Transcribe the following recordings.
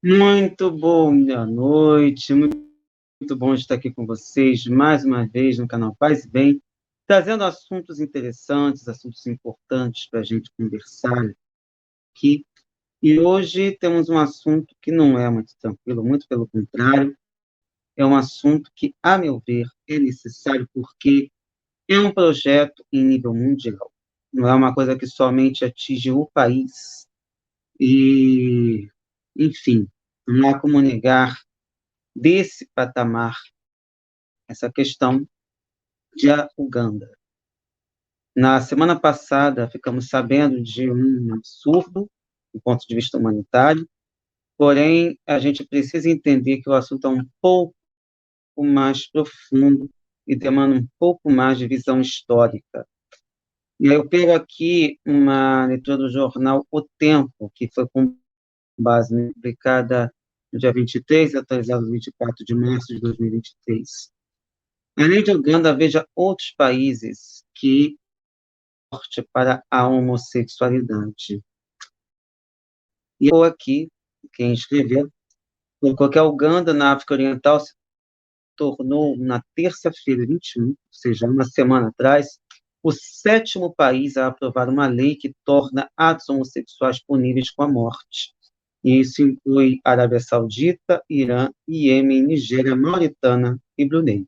Muito boa noite, muito bom estar aqui com vocês mais uma vez no canal Paz e Bem, trazendo assuntos interessantes, assuntos importantes para a gente conversar aqui. E hoje temos um assunto que não é muito tranquilo, muito pelo contrário, é um assunto que, a meu ver, é necessário porque é um projeto em nível mundial. Não é uma coisa que somente atinge o país. E, enfim, não há como negar desse patamar essa questão de Uganda. Na semana passada, ficamos sabendo de um absurdo do ponto de vista humanitário, porém, a gente precisa entender que o assunto é um pouco mais profundo e demanda um pouco mais de visão histórica. E aí eu pego aqui uma leitura do jornal O Tempo, que foi com base publicada no dia 23, atualizado 24 de março de 2023. Além de Uganda, veja outros países que forte para a homossexualidade. E eu aqui, quem escreveu, colocou que a Uganda, na África Oriental, se tornou, na terça-feira, 21, ou seja, uma semana atrás, o 7º país a aprovar uma lei que torna atos homossexuais puníveis com a morte. E isso inclui Arábia Saudita, Irã, Iêmen, Nigéria, Mauritânia e Brunei,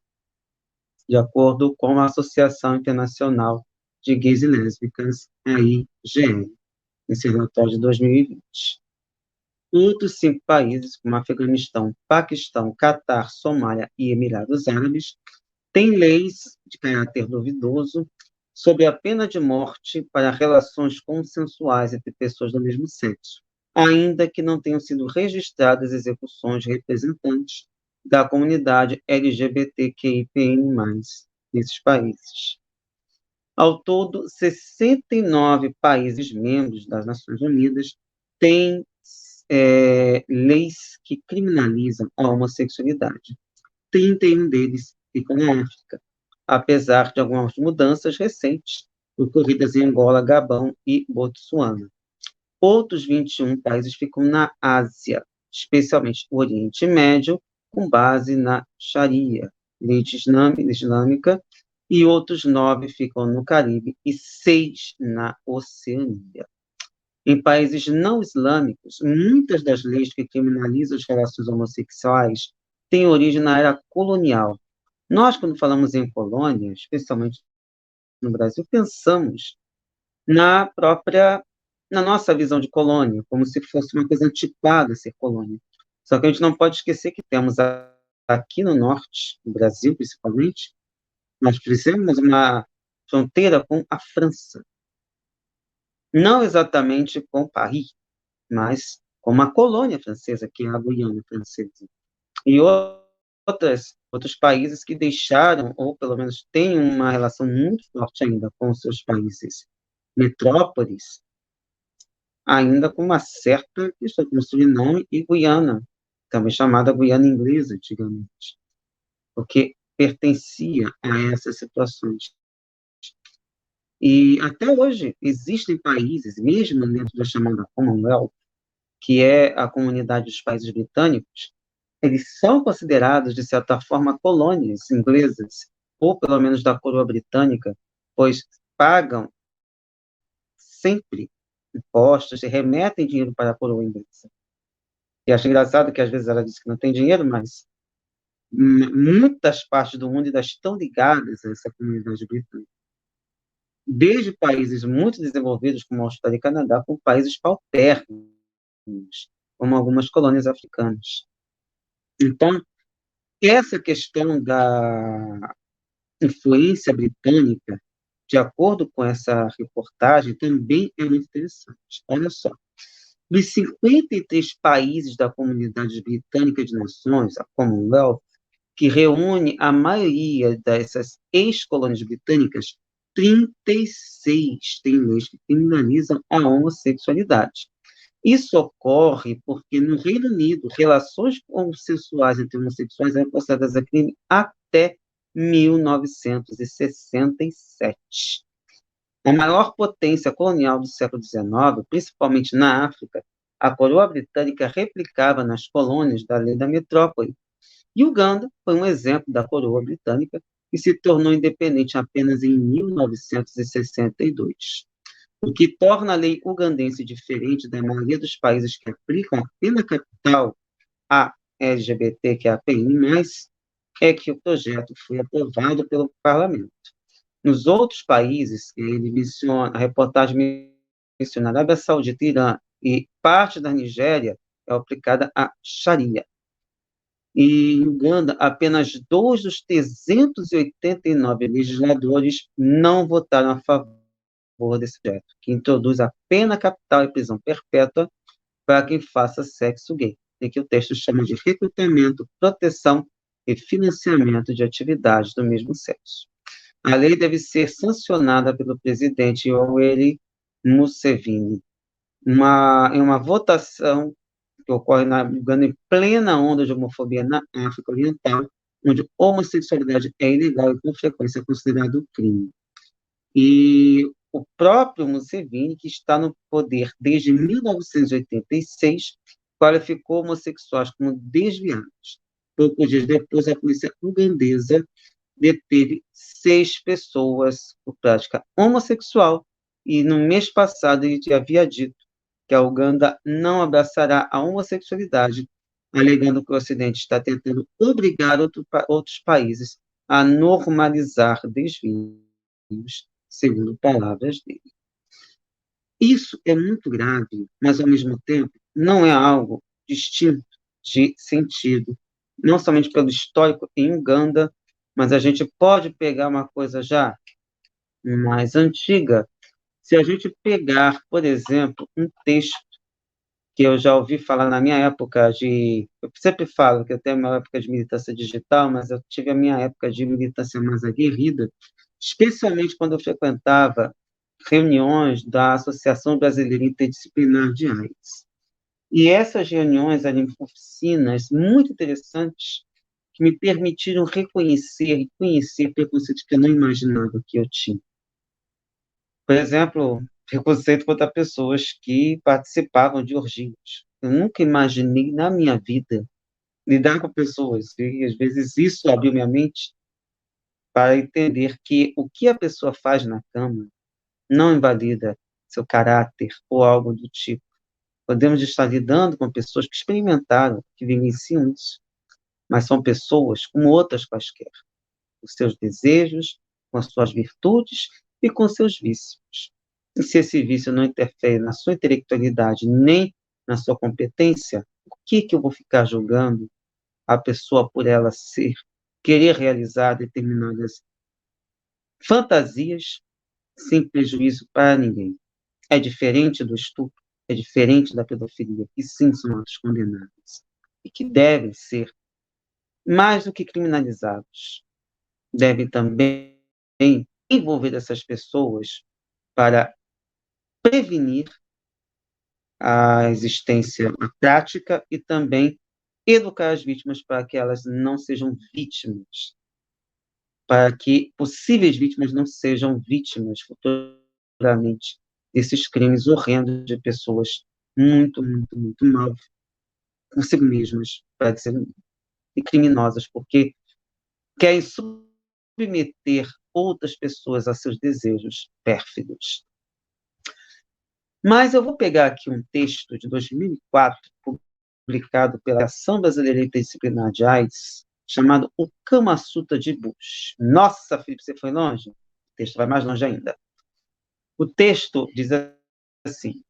de acordo com a Associação Internacional de Gays e Lésbicas, a IGL, nesse relatório de 2020. Outros 5 países, como Afeganistão, Paquistão, Catar, Somália e Emirados Árabes, têm leis de caráter duvidoso sobre a pena de morte para relações consensuais entre pessoas do mesmo sexo, ainda que não tenham sido registradas execuções de representantes da comunidade LGBTQIPN+, nesses países. Ao todo, 69 países membros das Nações Unidas têm leis que criminalizam a homossexualidade. 31 deles ficam na África, apesar de algumas mudanças recentes ocorridas em Angola, Gabão e Botsuana. Outros 21 países ficam na Ásia, especialmente o Oriente Médio, com base na Sharia, lei islâmica, e outros 9 ficam no Caribe e 6 na Oceania. Em países não islâmicos, muitas das leis que criminalizam as relações homossexuais têm origem na era colonial. Nós, quando falamos em colônia, especialmente no Brasil, pensamos na nossa visão de colônia, como se fosse uma coisa antiquada ser colônia. Só que a gente não pode esquecer que temos aqui no norte, no Brasil principalmente, nós precisamos uma fronteira com a França. Não exatamente com Paris, mas com uma colônia francesa, que é a Guiana Francesa. E outros países que deixaram, ou pelo menos têm uma relação muito forte ainda com os seus países metrópoles, ainda com uma certa questão, como Suriname e Guiana, também chamada Guiana Inglesa antigamente, porque pertencia a essas situações. E até hoje existem países, mesmo dentro da chamada Commonwealth, que é a comunidade dos países britânicos, eles são considerados, de certa forma, colônias inglesas, ou pelo menos da coroa britânica, pois pagam sempre impostos e remetem dinheiro para a coroa inglesa. E acho engraçado que às vezes ela diz que não tem dinheiro, mas muitas partes do mundo ainda estão ligadas a essa comunidade britânica. Desde países muito desenvolvidos, como a Austrália e Canadá, com países paupérrimos, como algumas colônias africanas. Então, essa questão da influência britânica, de acordo com essa reportagem, também é muito interessante. Olha só, dos 53 países da Comunidade Britânica de Nações, a Commonwealth, que reúne a maioria dessas ex-colônias britânicas, 36 têm leis que criminalizam a homossexualidade. Isso ocorre porque, no Reino Unido, relações consensuais entre homossexuais eram consideradas a crime até 1967. A maior potência colonial do século XIX, principalmente na África, a coroa britânica replicava nas colônias da lei da metrópole. E Uganda foi um exemplo da coroa britânica que se tornou independente apenas em 1962. O que torna a lei ugandense diferente da maioria dos países que aplicam a pena capital a LGBTQIA+, é que o projeto foi aprovado pelo parlamento. Nos outros países, ele menciona, a reportagem menciona Arábia Saudita, Irã e parte da Nigéria é aplicada a Sharia. E em Uganda, apenas 2 dos 389 legisladores não votaram a favor desse projeto, que introduz a pena capital e prisão perpétua para quem faça sexo gay, em que o texto chama de recrutamento, proteção e financiamento de atividades do mesmo sexo. A lei deve ser sancionada pelo presidente Yoweri Museveni. Em uma votação que ocorre na Uganda em plena onda de homofobia na África Oriental, onde homossexualidade é ilegal e, com frequência, é considerado crime. E o próprio Museveni, que está no poder desde 1986, qualificou homossexuais como desviados. Poucos dias depois, a polícia ugandesa deteve 6 pessoas por prática homossexual, e no mês passado ele havia dito que a Uganda não abraçará a homossexualidade, alegando que o Ocidente está tentando obrigar outros países a normalizar desvios, segundo palavras dele. Isso é muito grave, mas, ao mesmo tempo, não é algo distinto de sentido, não somente pelo histórico em Uganda, mas a gente pode pegar uma coisa já mais antiga. Se a gente pegar, por exemplo, um texto que eu já ouvi falar na minha época de... Eu sempre falo que eu tenho uma época de militância digital, mas eu tive a minha época de militância mais aguerrida, especialmente quando eu frequentava reuniões da Associação Brasileira Interdisciplinar de AIDS. E essas reuniões eram oficinas muito interessantes que me permitiram reconhecer e conhecer preconceitos que eu não imaginava que eu tinha. Por exemplo, preconceito contra pessoas que participavam de orgias. Eu nunca imaginei na minha vida lidar com pessoas, e às vezes isso abriu minha mente para entender que o que a pessoa faz na cama não invalida seu caráter ou algo do tipo. Podemos estar lidando com pessoas que experimentaram, que vivenciam isso, mas são pessoas como outras quaisquer, com seus desejos, com as suas virtudes e com seus vícios. E se esse vício não interfere na sua intelectualidade nem na sua competência, por que eu vou ficar julgando a pessoa por ela querer realizar determinadas fantasias sem prejuízo para ninguém? É diferente do estupro, é diferente da pedofilia, que sim são atos condenáveis e que devem ser mais do que criminalizados. Devem também envolver essas pessoas para prevenir a existência, a prática, e também educar as vítimas para que elas não sejam vítimas, para que possíveis vítimas não sejam vítimas futuramente desses crimes horrendos de pessoas muito, muito, muito mal consigo mesmas, para dizer, e criminosas, porque querem submeter outras pessoas a seus desejos pérfidos. Mas eu vou pegar aqui um texto de 2004, publicado pela Ação Brasileira Interdisciplinar de AIDS, chamado O Kama Sutra de Bush. Nossa, Felipe, você foi longe? O texto vai mais longe ainda. O texto diz assim: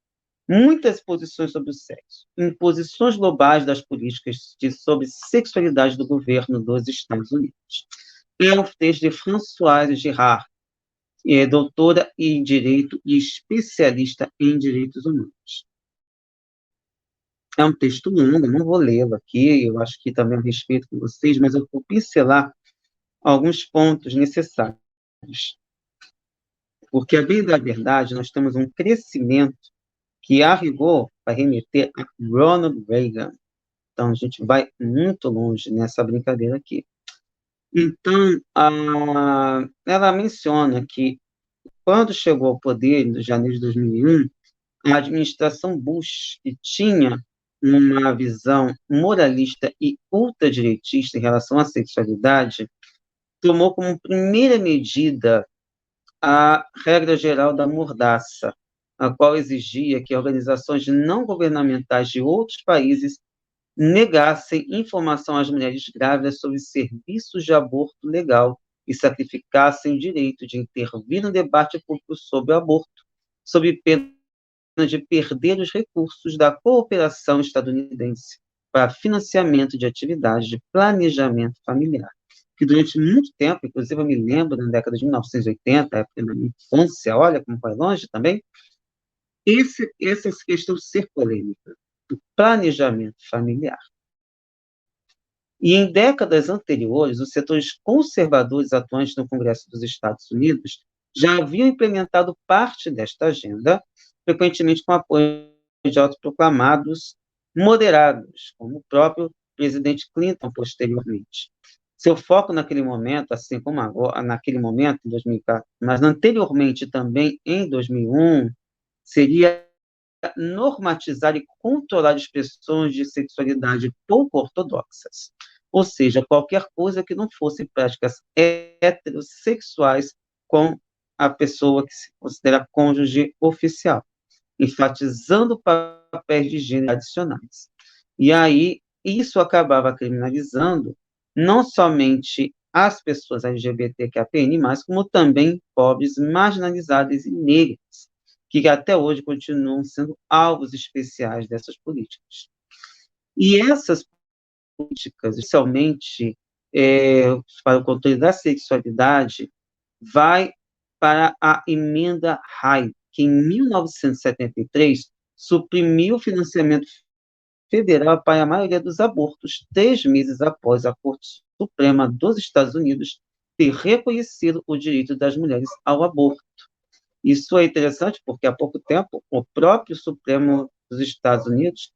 muitas posições sobre o sexo, imposições globais das políticas sobre sexualidade do governo dos Estados Unidos. É um texto de Françoise Girard, é doutora em Direito e especialista em Direitos Humanos. É um texto longo, não vou lê-lo aqui, eu acho que também a respeito com vocês, mas eu vou pincelar alguns pontos necessários. Porque, a bem da verdade, nós temos um crescimento que, a rigor, vai remeter a Ronald Reagan. Então, a gente vai muito longe nessa brincadeira aqui. Então, ela menciona que, quando chegou ao poder, em janeiro de 2001, A administração Bush, que tinha uma visão moralista e ultradireitista em relação à sexualidade, tomou como primeira medida a regra geral da mordaça, a qual exigia que organizações não governamentais de outros países negassem informação às mulheres grávidas sobre serviços de aborto legal e sacrificassem o direito de intervir no debate público sobre o aborto, sob pena de perder os recursos da cooperação estadunidense para financiamento de atividades de planejamento familiar, que durante muito tempo, inclusive eu me lembro na década de 1980, época da minha infância, olha como vai longe também, essa questão ser polêmica, do planejamento familiar. E em décadas anteriores, os setores conservadores atuantes no Congresso dos Estados Unidos já haviam implementado parte desta agenda, frequentemente com apoio de autoproclamados moderados, como o próprio presidente Clinton posteriormente. Seu foco naquele momento, assim como agora, naquele momento, em 2004, mas anteriormente também em 2001, seria normatizar e controlar expressões de sexualidade pouco ortodoxas, ou seja, qualquer coisa que não fosse práticas heterossexuais com a pessoa que se considera cônjuge oficial, enfatizando papéis de gênero adicionais. E aí, isso acabava criminalizando não somente as pessoas LGBTQIAPN+, como também pobres, marginalizadas e negras, que até hoje continuam sendo alvos especiais dessas políticas. E essas políticas, especialmente para o controle da sexualidade, vai para a emenda Hyde, que em 1973 suprimiu o financiamento federal para a maioria dos abortos, 3 meses após a Corte Suprema dos Estados Unidos ter reconhecido o direito das mulheres ao aborto. Isso é interessante porque há pouco tempo o próprio Supremo dos Estados Unidos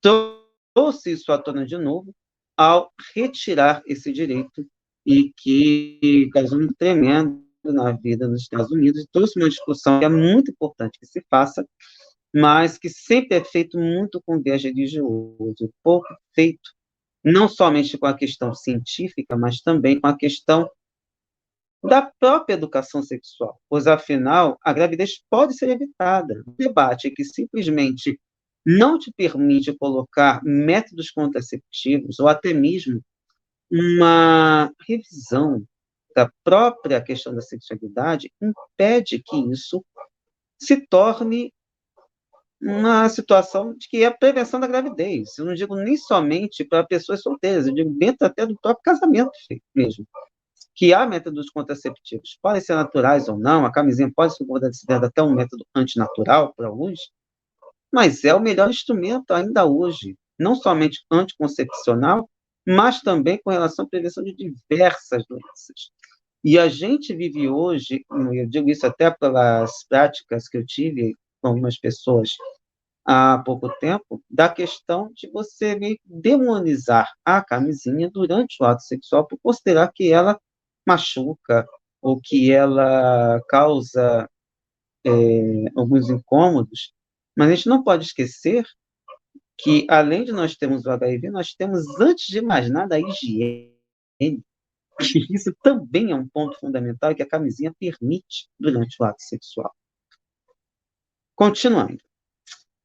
trouxe isso à tona de novo ao retirar esse direito e que causou um tremendo na vida dos Estados Unidos e trouxe uma discussão que é muito importante que se faça, mas que sempre é feito muito com viés religioso, pouco feito não somente com a questão científica, mas também com a questão da própria educação sexual, pois, afinal, a gravidez pode ser evitada. O debate que simplesmente não te permite colocar métodos contraceptivos ou até mesmo uma revisão da própria questão da sexualidade impede que isso se torne uma situação de que é a prevenção da gravidez. Eu não digo nem somente para pessoas solteiras, eu digo dentro até do próprio casamento mesmo, que há métodos contraceptivos, podem ser naturais ou não, a camisinha pode ser considerada até um método antinatural para alguns, mas é o melhor instrumento ainda hoje, não somente anticoncepcional, mas também com relação à prevenção de diversas doenças. E a gente vive hoje, eu digo isso até pelas práticas que eu tive com algumas pessoas há pouco tempo, da questão de você demonizar a camisinha durante o ato sexual por considerar que ela machuca ou que ela causa alguns incômodos, mas a gente não pode esquecer que, além de nós termos o HIV, nós temos, antes de mais nada, a higiene. Isso também é um ponto fundamental que a camisinha permite durante o ato sexual. Continuando.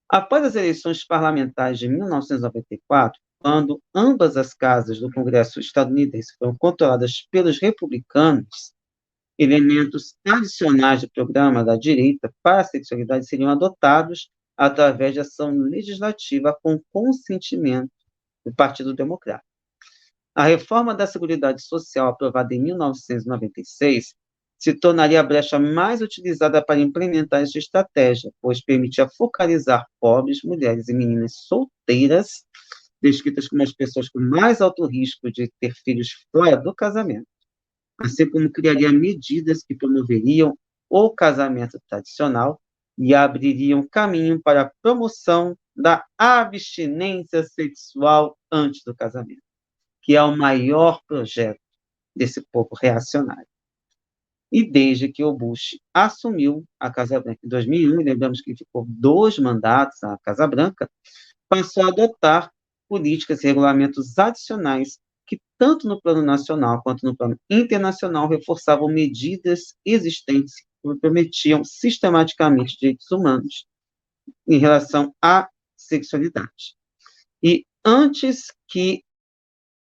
Após as eleições parlamentares de 1994, quando ambas as casas do Congresso estadunidense foram controladas pelos republicanos, elementos adicionais do programa da direita para a sexualidade seriam adotados através de ação legislativa com consentimento do Partido Democrata. A reforma da Seguridade Social, aprovada em 1996, se tornaria a brecha mais utilizada para implementar essa estratégia, pois permitia focalizar pobres, mulheres e meninas solteiras, descritas como as pessoas com mais alto risco de ter filhos fora do casamento, assim como criaria medidas que promoveriam o casamento tradicional e abririam caminho para a promoção da abstinência sexual antes do casamento, que é o maior projeto desse povo reacionário. E desde que o Bush assumiu a Casa Branca em 2001, e lembramos que ficou 2 mandatos à Casa Branca, passou a adotar políticas e regulamentos adicionais que, tanto no plano nacional quanto no plano internacional, reforçavam medidas existentes que prometiam sistematicamente direitos humanos em relação à sexualidade. E antes que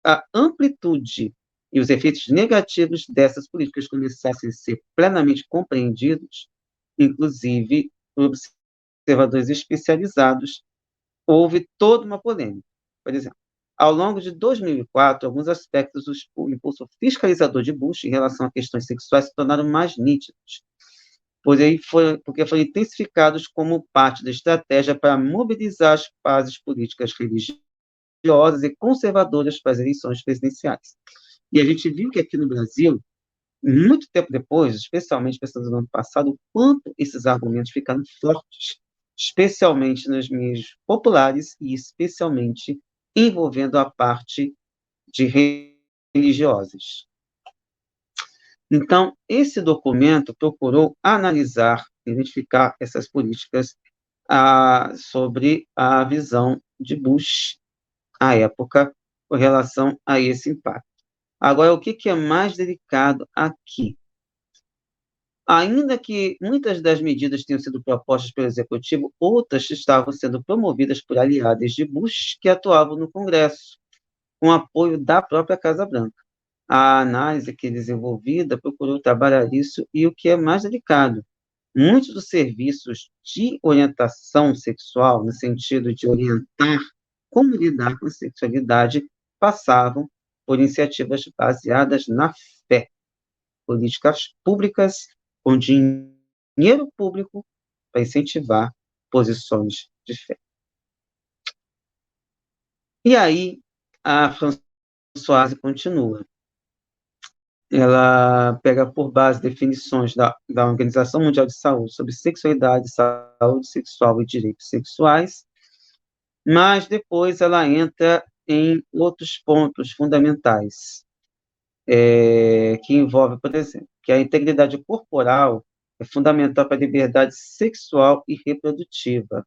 a amplitude e os efeitos negativos dessas políticas começassem a ser plenamente compreendidos, inclusive por observadores especializados, houve toda uma polêmica. Por exemplo, ao longo de 2004, alguns aspectos do impulso fiscalizador de Bush em relação a questões sexuais se tornaram mais nítidos, porque foram intensificados como parte da estratégia para mobilizar as bases políticas religiosas e conservadoras para as eleições presidenciais. E a gente viu que aqui no Brasil, muito tempo depois, especialmente pensando no ano passado, o quanto esses argumentos ficaram fortes, especialmente nos meios populares e especialmente envolvendo a parte de religiosos. Então, esse documento procurou analisar, identificar essas políticas sobre a visão de Bush, à época, com relação a esse impacto. Agora, o que é mais delicado aqui? Ainda que muitas das medidas tenham sido propostas pelo Executivo, outras estavam sendo promovidas por aliados de Bush que atuavam no Congresso, com apoio da própria Casa Branca. A análise que é desenvolvida procurou trabalhar isso e o que é mais delicado, muitos dos serviços de orientação sexual, no sentido de orientar como lidar com a sexualidade, passavam por iniciativas baseadas na fé, políticas públicas com dinheiro público para incentivar posições de fé. E aí, a Françoise continua. Ela pega por base definições da Organização Mundial de Saúde sobre sexualidade, saúde sexual e direitos sexuais, mas depois ela entra em outros pontos fundamentais, que envolve, por exemplo, que a integridade corporal é fundamental para a liberdade sexual e reprodutiva,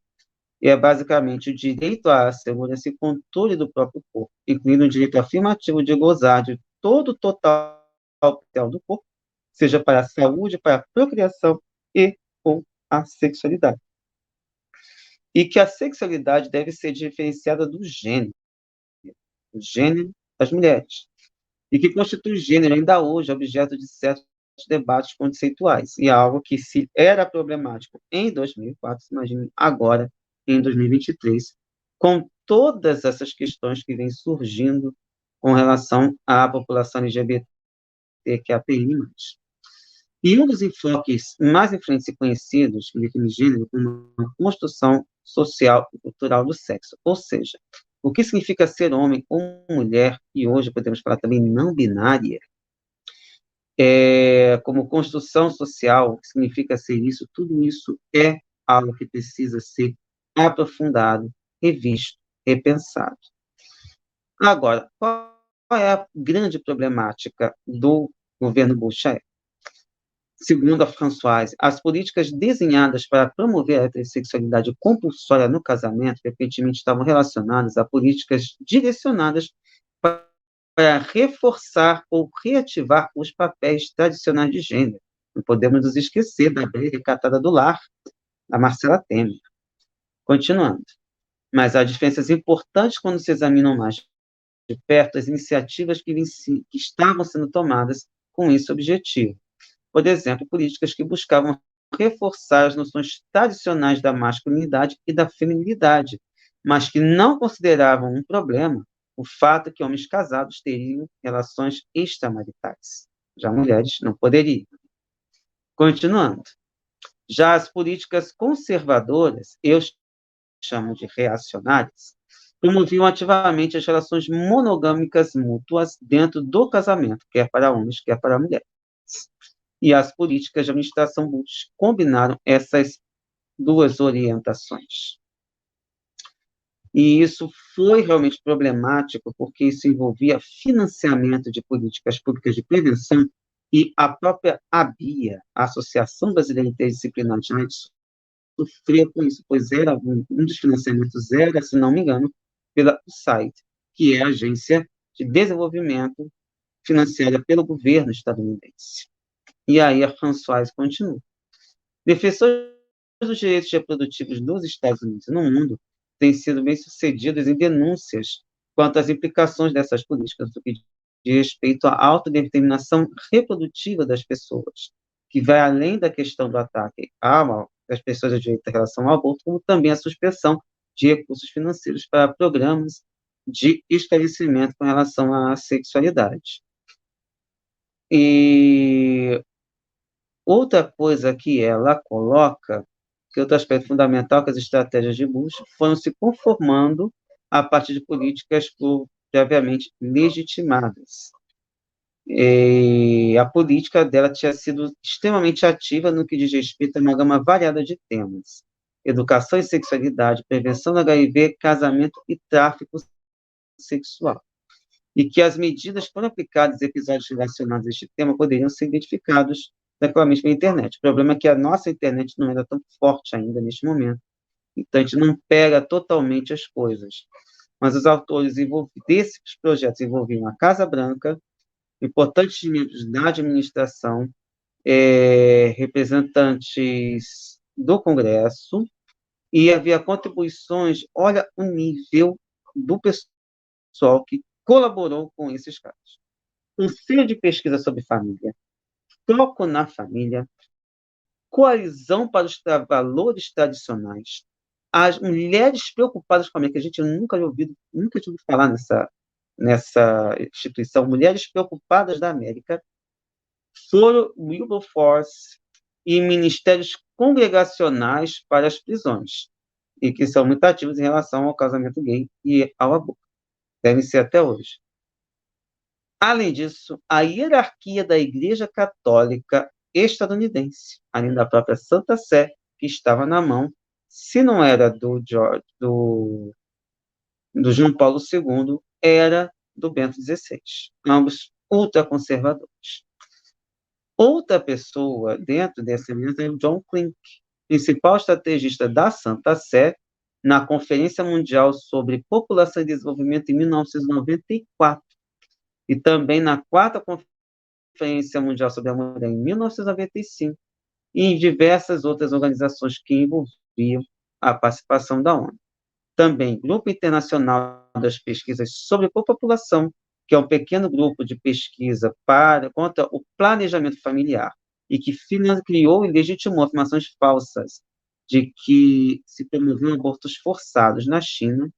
e é basicamente o direito à segurança e controle do próprio corpo, incluindo o direito afirmativo de gozar de todo o total potencial do corpo, seja para a saúde, para a procriação e ou a sexualidade. E que a sexualidade deve ser diferenciada do gênero das mulheres, e que constitui o gênero ainda hoje objeto de certos debates conceituais, e é algo que, se era problemático em 2004, se imagine agora, em 2023, com todas essas questões que vêm surgindo com relação à população LGBTQIAPN+. E um dos enfoques mais influentes e conhecidos que define gênero como uma construção social e cultural do sexo, ou seja, o que significa ser homem ou mulher, e hoje podemos falar também não binária, como construção social, o que significa ser isso, tudo isso é algo que precisa ser aprofundado, revisto, repensado. Agora, qual é a grande problemática do governo Bush? Segundo a Françoise, as políticas desenhadas para promover a heterossexualidade compulsória no casamento, frequentemente estavam relacionadas a políticas direcionadas para reforçar ou reativar os papéis tradicionais de gênero. Não podemos nos esquecer da bela recatada do lar, da Marcela Temer. Continuando. Mas há diferenças importantes quando se examinam mais de perto as iniciativas que estavam sendo tomadas com esse objetivo. Por exemplo, políticas que buscavam reforçar as noções tradicionais da masculinidade e da feminilidade, mas que não consideravam um problema o fato que homens casados teriam relações extramaritais. Já mulheres não poderiam. Continuando. Já as políticas conservadoras, eu chamo de reacionárias, promoviam ativamente as relações monogâmicas mútuas dentro do casamento, quer para homens, quer para mulheres. E as políticas de administração Bush combinaram essas duas orientações. E isso foi realmente problemático, porque isso envolvia financiamento de políticas públicas de prevenção E a própria ABIA, a Associação Brasileira Interdisciplinar de Médicos, sofreu com isso, pois era um dos financiamentos era, se não me engano, pela USAID, que é a Agência de Desenvolvimento financiada pelo governo estadunidense. E aí a Françoise continua. Defensores dos direitos reprodutivos nos Estados Unidos e no mundo têm sido bem-sucedidos em denúncias quanto às implicações dessas políticas do que diz respeito à autodeterminação reprodutiva das pessoas, que vai além da questão do ataque às pessoas a direito em relação ao aborto, como também a suspensão de recursos financeiros para programas de esclarecimento com relação à sexualidade. E outra coisa que ela coloca, que outro aspecto fundamental, que as estratégias de Bush foram se conformando a partir de políticas previamente legitimadas. E a política dela tinha sido extremamente ativa no que diz respeito a uma gama variada de temas: educação e sexualidade, prevenção do HIV, casamento e tráfico sexual. E que as medidas, quando aplicadas em episódios relacionados a este tema, poderiam ser identificados tranquilamente pela internet. O problema é que a nossa internet não era tão forte ainda neste momento, então a gente não pega totalmente as coisas. Mas os autores desses projetos envolviam a Casa Branca, importantes membros da administração, representantes do Congresso, e havia contribuições, olha o nível do pessoal que colaborou com esses casos. Conselho de Pesquisa sobre Família, Foco na Família, Coalizão para os Valores Tradicionais, as Mulheres Preocupadas com a Família, que a gente nunca tinha ouvido falar nessa instituição, Mulheres Preocupadas da América, Foro Wilberforce e Ministérios Congregacionais para as Prisões, e que são muito ativos em relação ao casamento gay e ao aborto. Devem ser até hoje. Além disso, a hierarquia da Igreja Católica estadunidense, além da própria Santa Sé, que estava na mão, se não era do João Paulo II, era do Bento XVI, ambos ultraconservadores. Outra pessoa dentro dessa mesa é o John Klink, principal estrategista da Santa Sé na Conferência Mundial sobre População e Desenvolvimento em 1994, e também na quarta Conferência Mundial sobre a Mulher em 1995, e em diversas outras organizações que envolviam a participação da ONU. Também Grupo Internacional das Pesquisas sobre População, que é um pequeno grupo de pesquisa contra o planejamento familiar, e que criou e legitimou afirmações falsas de que se promoviam abortos forçados na China.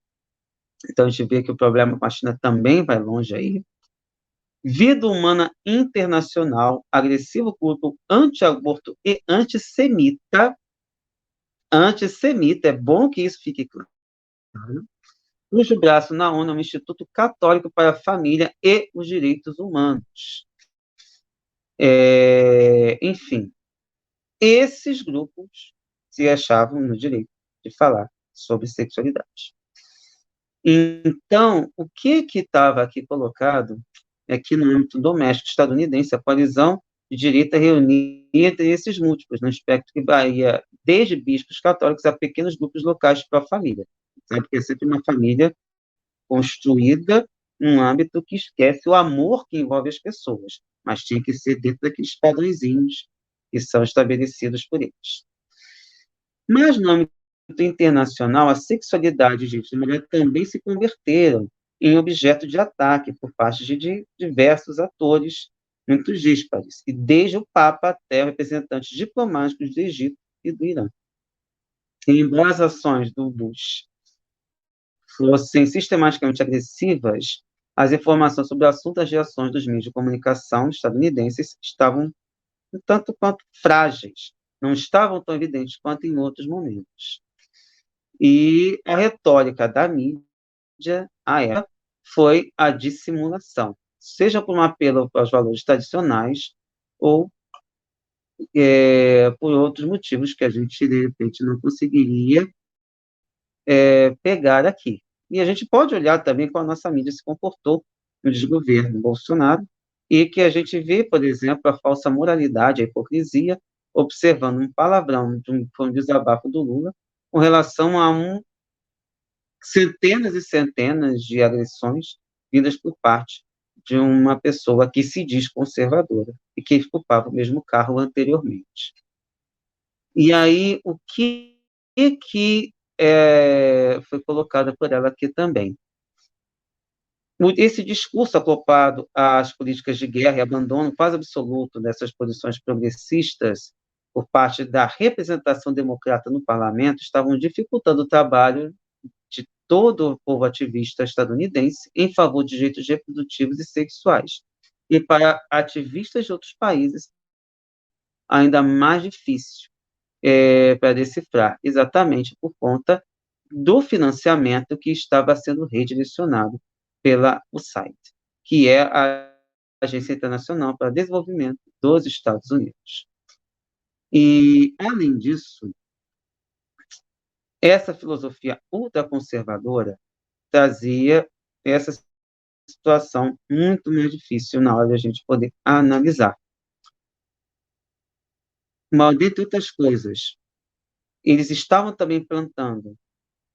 Então, a gente vê que o problema com a China também vai longe aí. Vida Humana Internacional, agressivo grupo anti-aborto e antissemita. Antissemita, é bom que isso fique claro. Cujo braço na ONU é o Instituto Católico para a Família e os Direitos Humanos. Enfim, esses grupos se achavam no direito de falar sobre sexualidade. Então, o que estava aqui colocado é que no âmbito doméstico estadunidense, a coalizão de direita reunia entre esses múltiplos, no espectro que varia desde bispos católicos a pequenos grupos locais para a família. Sabe que é sempre uma família construída num âmbito que esquece o amor que envolve as pessoas, mas tinha que ser dentro daqueles padrõezinhos que são estabelecidos por eles. Mas no âmbito internacional, a sexualidade de mulher também se converteram em objeto de ataque por parte de diversos atores muito díspares, e desde o Papa até representantes diplomáticos do Egito e do Irã. Embora as ações do Bush fossem sistematicamente agressivas, as informações sobre o assunto e as reações dos meios de comunicação estadunidenses estavam um tanto quanto frágeis, não estavam tão evidentes quanto em outros momentos. E a retórica da mídia, à época, foi a dissimulação, seja por um apelo aos valores tradicionais ou por outros motivos que a gente, de repente, não conseguiria pegar aqui. E a gente pode olhar também como a nossa mídia se comportou no desgoverno Bolsonaro, e que a gente vê, por exemplo, a falsa moralidade, a hipocrisia, observando um palavrão, foi um desabafo do Lula, com relação a centenas e centenas de agressões vindas por parte de uma pessoa que se diz conservadora e que ocupava o mesmo cargo anteriormente. E aí, o que foi colocado por ela aqui também? Esse discurso acoplado às políticas de guerra e abandono quase absoluto dessas posições progressistas por parte da representação democrata no parlamento estavam dificultando o trabalho de todo o povo ativista estadunidense em favor de direitos reprodutivos e sexuais. E para ativistas de outros países, ainda mais difícil para decifrar, exatamente por conta do financiamento que estava sendo redirecionado pela USAID, que é a Agência Internacional para o Desenvolvimento dos Estados Unidos. E, além disso, essa filosofia ultraconservadora trazia essa situação muito mais difícil na hora de a gente poder analisar. Mas, dentre outras coisas, eles estavam também plantando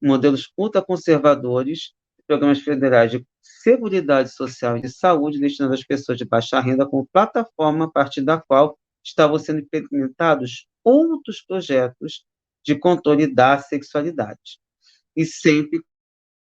modelos ultraconservadores, programas federais de seguridade social e de saúde destinados às pessoas de baixa renda como plataforma a partir da qual estavam sendo implementados outros projetos de controle da sexualidade, e sempre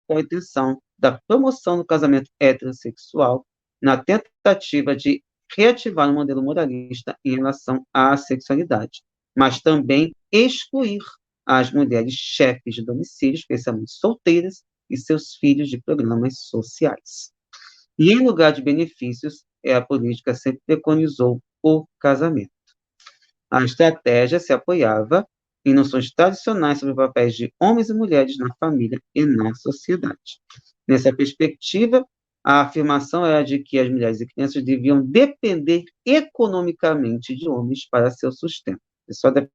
com a intenção da promoção do casamento heterossexual, na tentativa de reativar um modelo moralista em relação à sexualidade, mas também excluir as mulheres chefes de domicílio, especialmente solteiras, e seus filhos de programas sociais. E, em lugar de benefícios, a política sempre preconizou o casamento. A estratégia se apoiava em noções tradicionais sobre papéis de homens e mulheres na família e na sociedade. Nessa perspectiva, a afirmação era de que as mulheres e crianças deviam depender economicamente de homens para seu sustento. O pessoal deve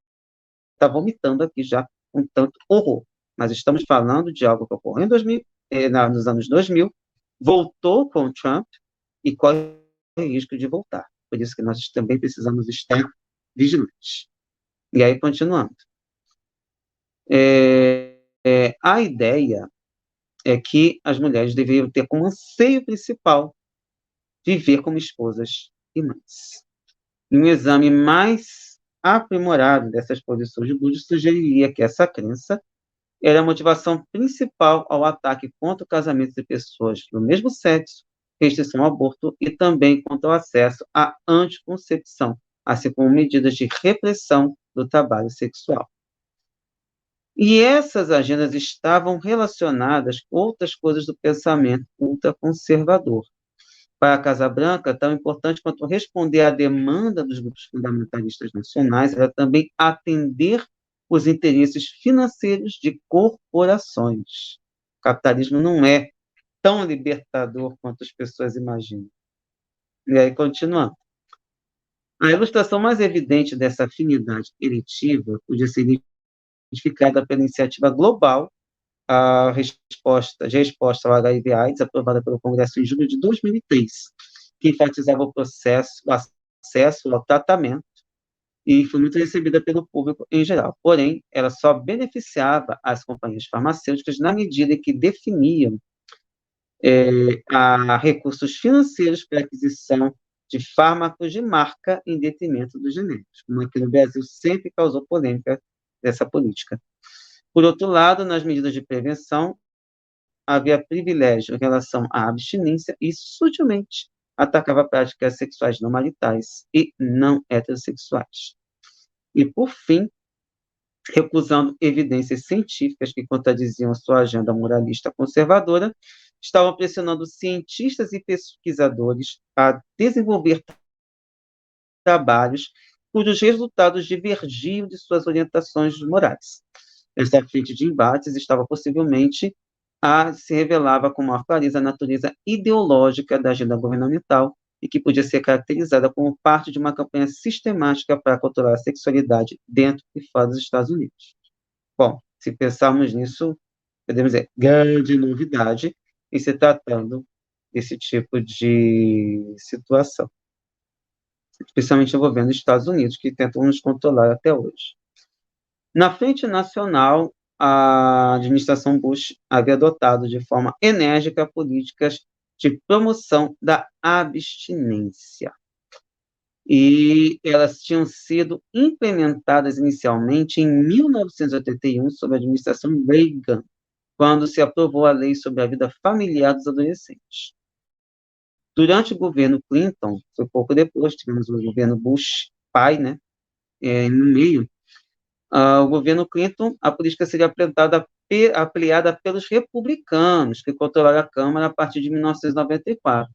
estar vomitando aqui já um tanto horror, mas estamos falando de algo que ocorreu em 2000, nos anos 2000, voltou com o Trump e corre o risco de voltar. Por isso que nós também precisamos estar vigilantes. E aí, continuando. A ideia é que as mulheres deveriam ter como anseio principal viver como esposas e mães. E um exame mais aprimorado dessas posições de Bush sugeriria que essa crença era a motivação principal ao ataque contra o casamento de pessoas do mesmo sexo, restrição ao aborto e também contra o acesso à anticoncepção, assim como medidas de repressão do trabalho sexual. E essas agendas estavam relacionadas com outras coisas do pensamento ultraconservador. Para a Casa Branca, tão importante quanto responder à demanda dos grupos fundamentalistas nacionais era também atender os interesses financeiros de corporações. O capitalismo não é tão libertador quanto as pessoas imaginam. E aí, continuando. A ilustração mais evidente dessa afinidade eletiva podia ser identificada pela iniciativa global, a resposta ao HIV/AIDS, aprovada pelo Congresso em julho de 2003, que enfatizava o acesso ao tratamento e foi muito recebida pelo público em geral. Porém, ela só beneficiava as companhias farmacêuticas na medida que definiam recursos financeiros para aquisição de fármacos de marca em detrimento dos genéricos, como aqui no Brasil sempre causou polêmica dessa política. Por outro lado, nas medidas de prevenção, havia privilégio em relação à abstinência e sutilmente atacava práticas sexuais não maritais e não heterossexuais. E, por fim, recusando evidências científicas que contradiziam a sua agenda moralista conservadora, estavam pressionando cientistas e pesquisadores a desenvolver trabalhos cujos resultados divergiam de suas orientações morais. Esta frente de embates estava possivelmente se revelava com maior clareza a natureza ideológica da agenda governamental e que podia ser caracterizada como parte de uma campanha sistemática para controlar a sexualidade dentro e fora dos Estados Unidos. Bom, se pensarmos nisso, podemos dizer, grande novidade em se tratando esse tipo de situação, especialmente envolvendo os Estados Unidos, que tentam nos controlar até hoje. Na frente nacional, a administração Bush havia adotado de forma enérgica políticas de promoção da abstinência. E elas tinham sido implementadas inicialmente em 1981, sob a administração Reagan, quando se aprovou a lei sobre a vida familiar dos adolescentes. Durante o governo Clinton, foi pouco depois, tivemos o governo Bush pai, né, no meio, o governo Clinton, a política seria ampliada pelos republicanos, que controlaram a Câmara a partir de 1994,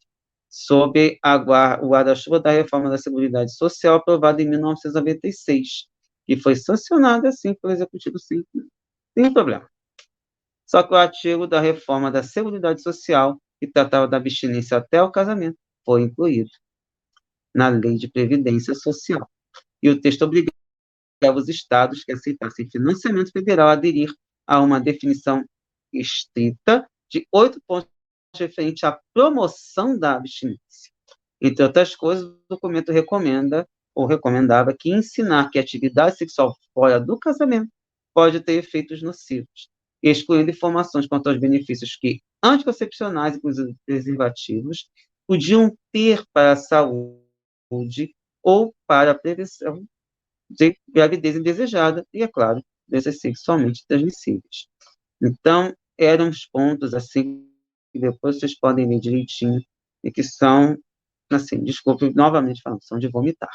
sob o guarda-chuva da reforma da Seguridade Social, aprovada em 1996, que foi sancionada, assim, pelo Executivo sem problema. Só que o artigo da reforma da Seguridade Social, que tratava da abstinência até o casamento, foi incluído na Lei de Previdência Social. E o texto obrigava os estados que aceitassem financiamento federal a aderir a uma definição estrita de 8 pontos referente à promoção da abstinência. Entre outras coisas, o documento recomendava que ensinar que a atividade sexual fora do casamento pode ter efeitos nocivos, excluindo informações quanto aos benefícios que anticoncepcionais e preservativos podiam ter para a saúde ou para a prevenção de gravidez indesejada e, é claro, doenças sexualmente transmissíveis. Então, eram os pontos, assim, que depois vocês podem ler direitinho, e que são, assim, desculpe, novamente falando, são de vomitar.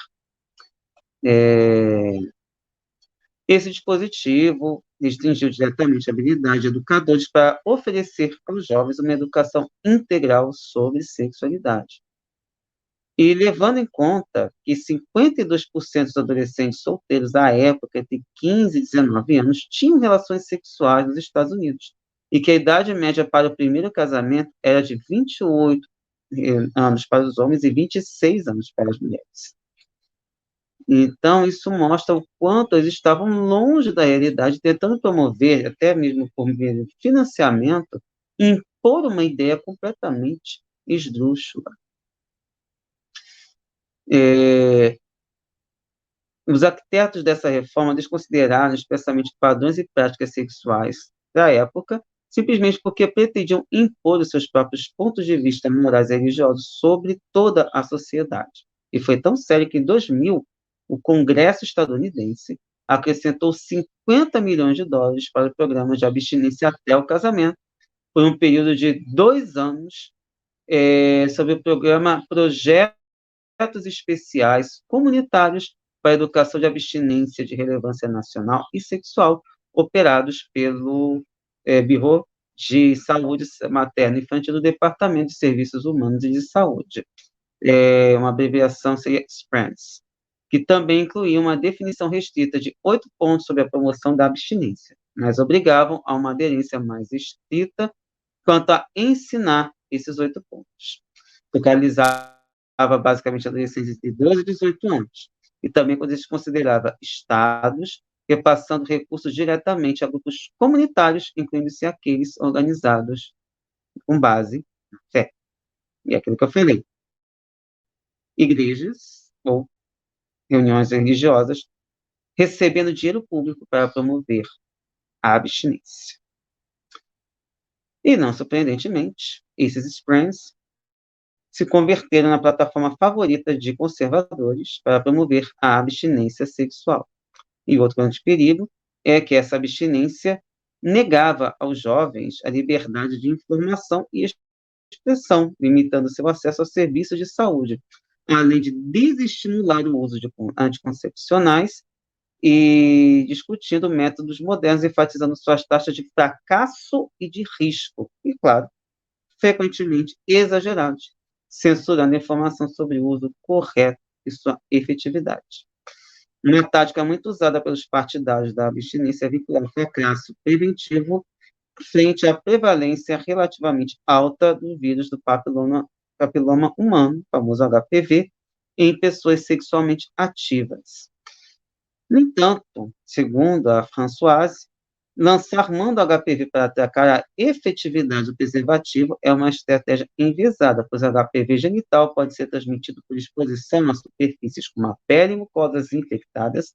Esse dispositivo restringiu diretamente a habilidade de educadores para oferecer aos jovens uma educação integral sobre sexualidade. E levando em conta que 52% dos adolescentes solteiros à época, entre 15 e 19 anos, tinham relações sexuais nos Estados Unidos, e que a idade média para o primeiro casamento era de 28 anos para os homens e 26 anos para as mulheres. Então, isso mostra o quanto eles estavam longe da realidade, tentando promover, até mesmo por meio de financiamento, impor uma ideia completamente esdrúxula. Os arquitetos dessa reforma desconsideraram especialmente padrões e práticas sexuais da época, simplesmente porque pretendiam impor os seus próprios pontos de vista morais e religiosos sobre toda a sociedade. E foi tão sério que, em 2000, o Congresso estadunidense acrescentou 50 milhões de dólares para o programa de abstinência até o casamento, por um período de 2 anos, sobre o programa Projetos Especiais Comunitários para a Educação de Abstinência de Relevância Nacional e Sexual, operados pelo Bureau de Saúde Materna e Infantil do Departamento de Serviços Humanos e de Saúde. Uma abreviação seria SPRANS, que também incluía uma definição restrita de 8 pontos sobre a promoção da abstinência, mas obrigavam a uma aderência mais estrita quanto a ensinar esses 8 pontos. Focalizava basicamente adolescentes de 12 e 18 anos, e também quando eles considerava estados repassando recursos diretamente a grupos comunitários, incluindo-se aqueles organizados com base na fé. E é aquilo que eu falei. Igrejas ou reuniões religiosas recebendo dinheiro público para promover a abstinência. E, não surpreendentemente, esses Sprints se converteram na plataforma favorita de conservadores para promover a abstinência sexual. E outro grande perigo é que essa abstinência negava aos jovens a liberdade de informação e expressão, limitando seu acesso a serviços de saúde, além de desestimular o uso de anticoncepcionais e discutindo métodos modernos, enfatizando suas taxas de fracasso e de risco, e, claro, frequentemente exagerados, censurando a informação sobre o uso correto e sua efetividade. Uma tática muito usada pelos partidários da abstinência é vincular o fracasso preventivo frente à prevalência relativamente alta do vírus do papiloma humano, famoso HPV, em pessoas sexualmente ativas. No entanto, segundo a Françoise, Lançar mão do HPV para atacar a efetividade do preservativo é uma estratégia enviesada, pois o HPV genital pode ser transmitido por exposição a superfícies como a pele e mucosas infectadas,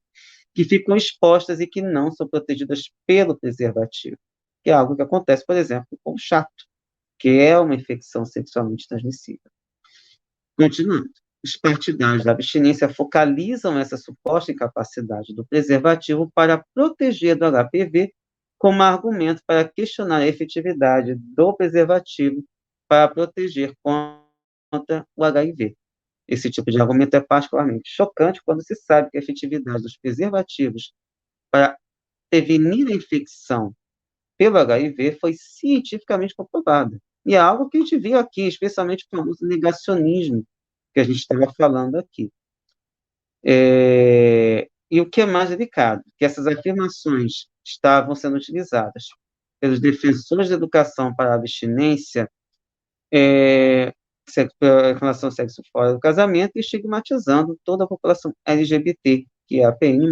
que ficam expostas e que não são protegidas pelo preservativo, que é algo que acontece, por exemplo, com o chato, que é uma infecção sexualmente transmissível. Continuando. Os partidários da abstinência focalizam essa suposta incapacidade do preservativo para proteger do HPV como argumento para questionar a efetividade do preservativo para proteger contra o HIV. Esse tipo de argumento é particularmente chocante quando se sabe que a efetividade dos preservativos para prevenir a infecção pelo HIV foi cientificamente comprovada. E é algo que a gente viu aqui, especialmente com o negacionismo que a gente estava falando aqui. E o que é mais delicado, que essas afirmações estavam sendo utilizadas pelos defensores da educação para a abstinência, em relação ao sexo fora do casamento, e estigmatizando toda a população LGBT, que é a PN+,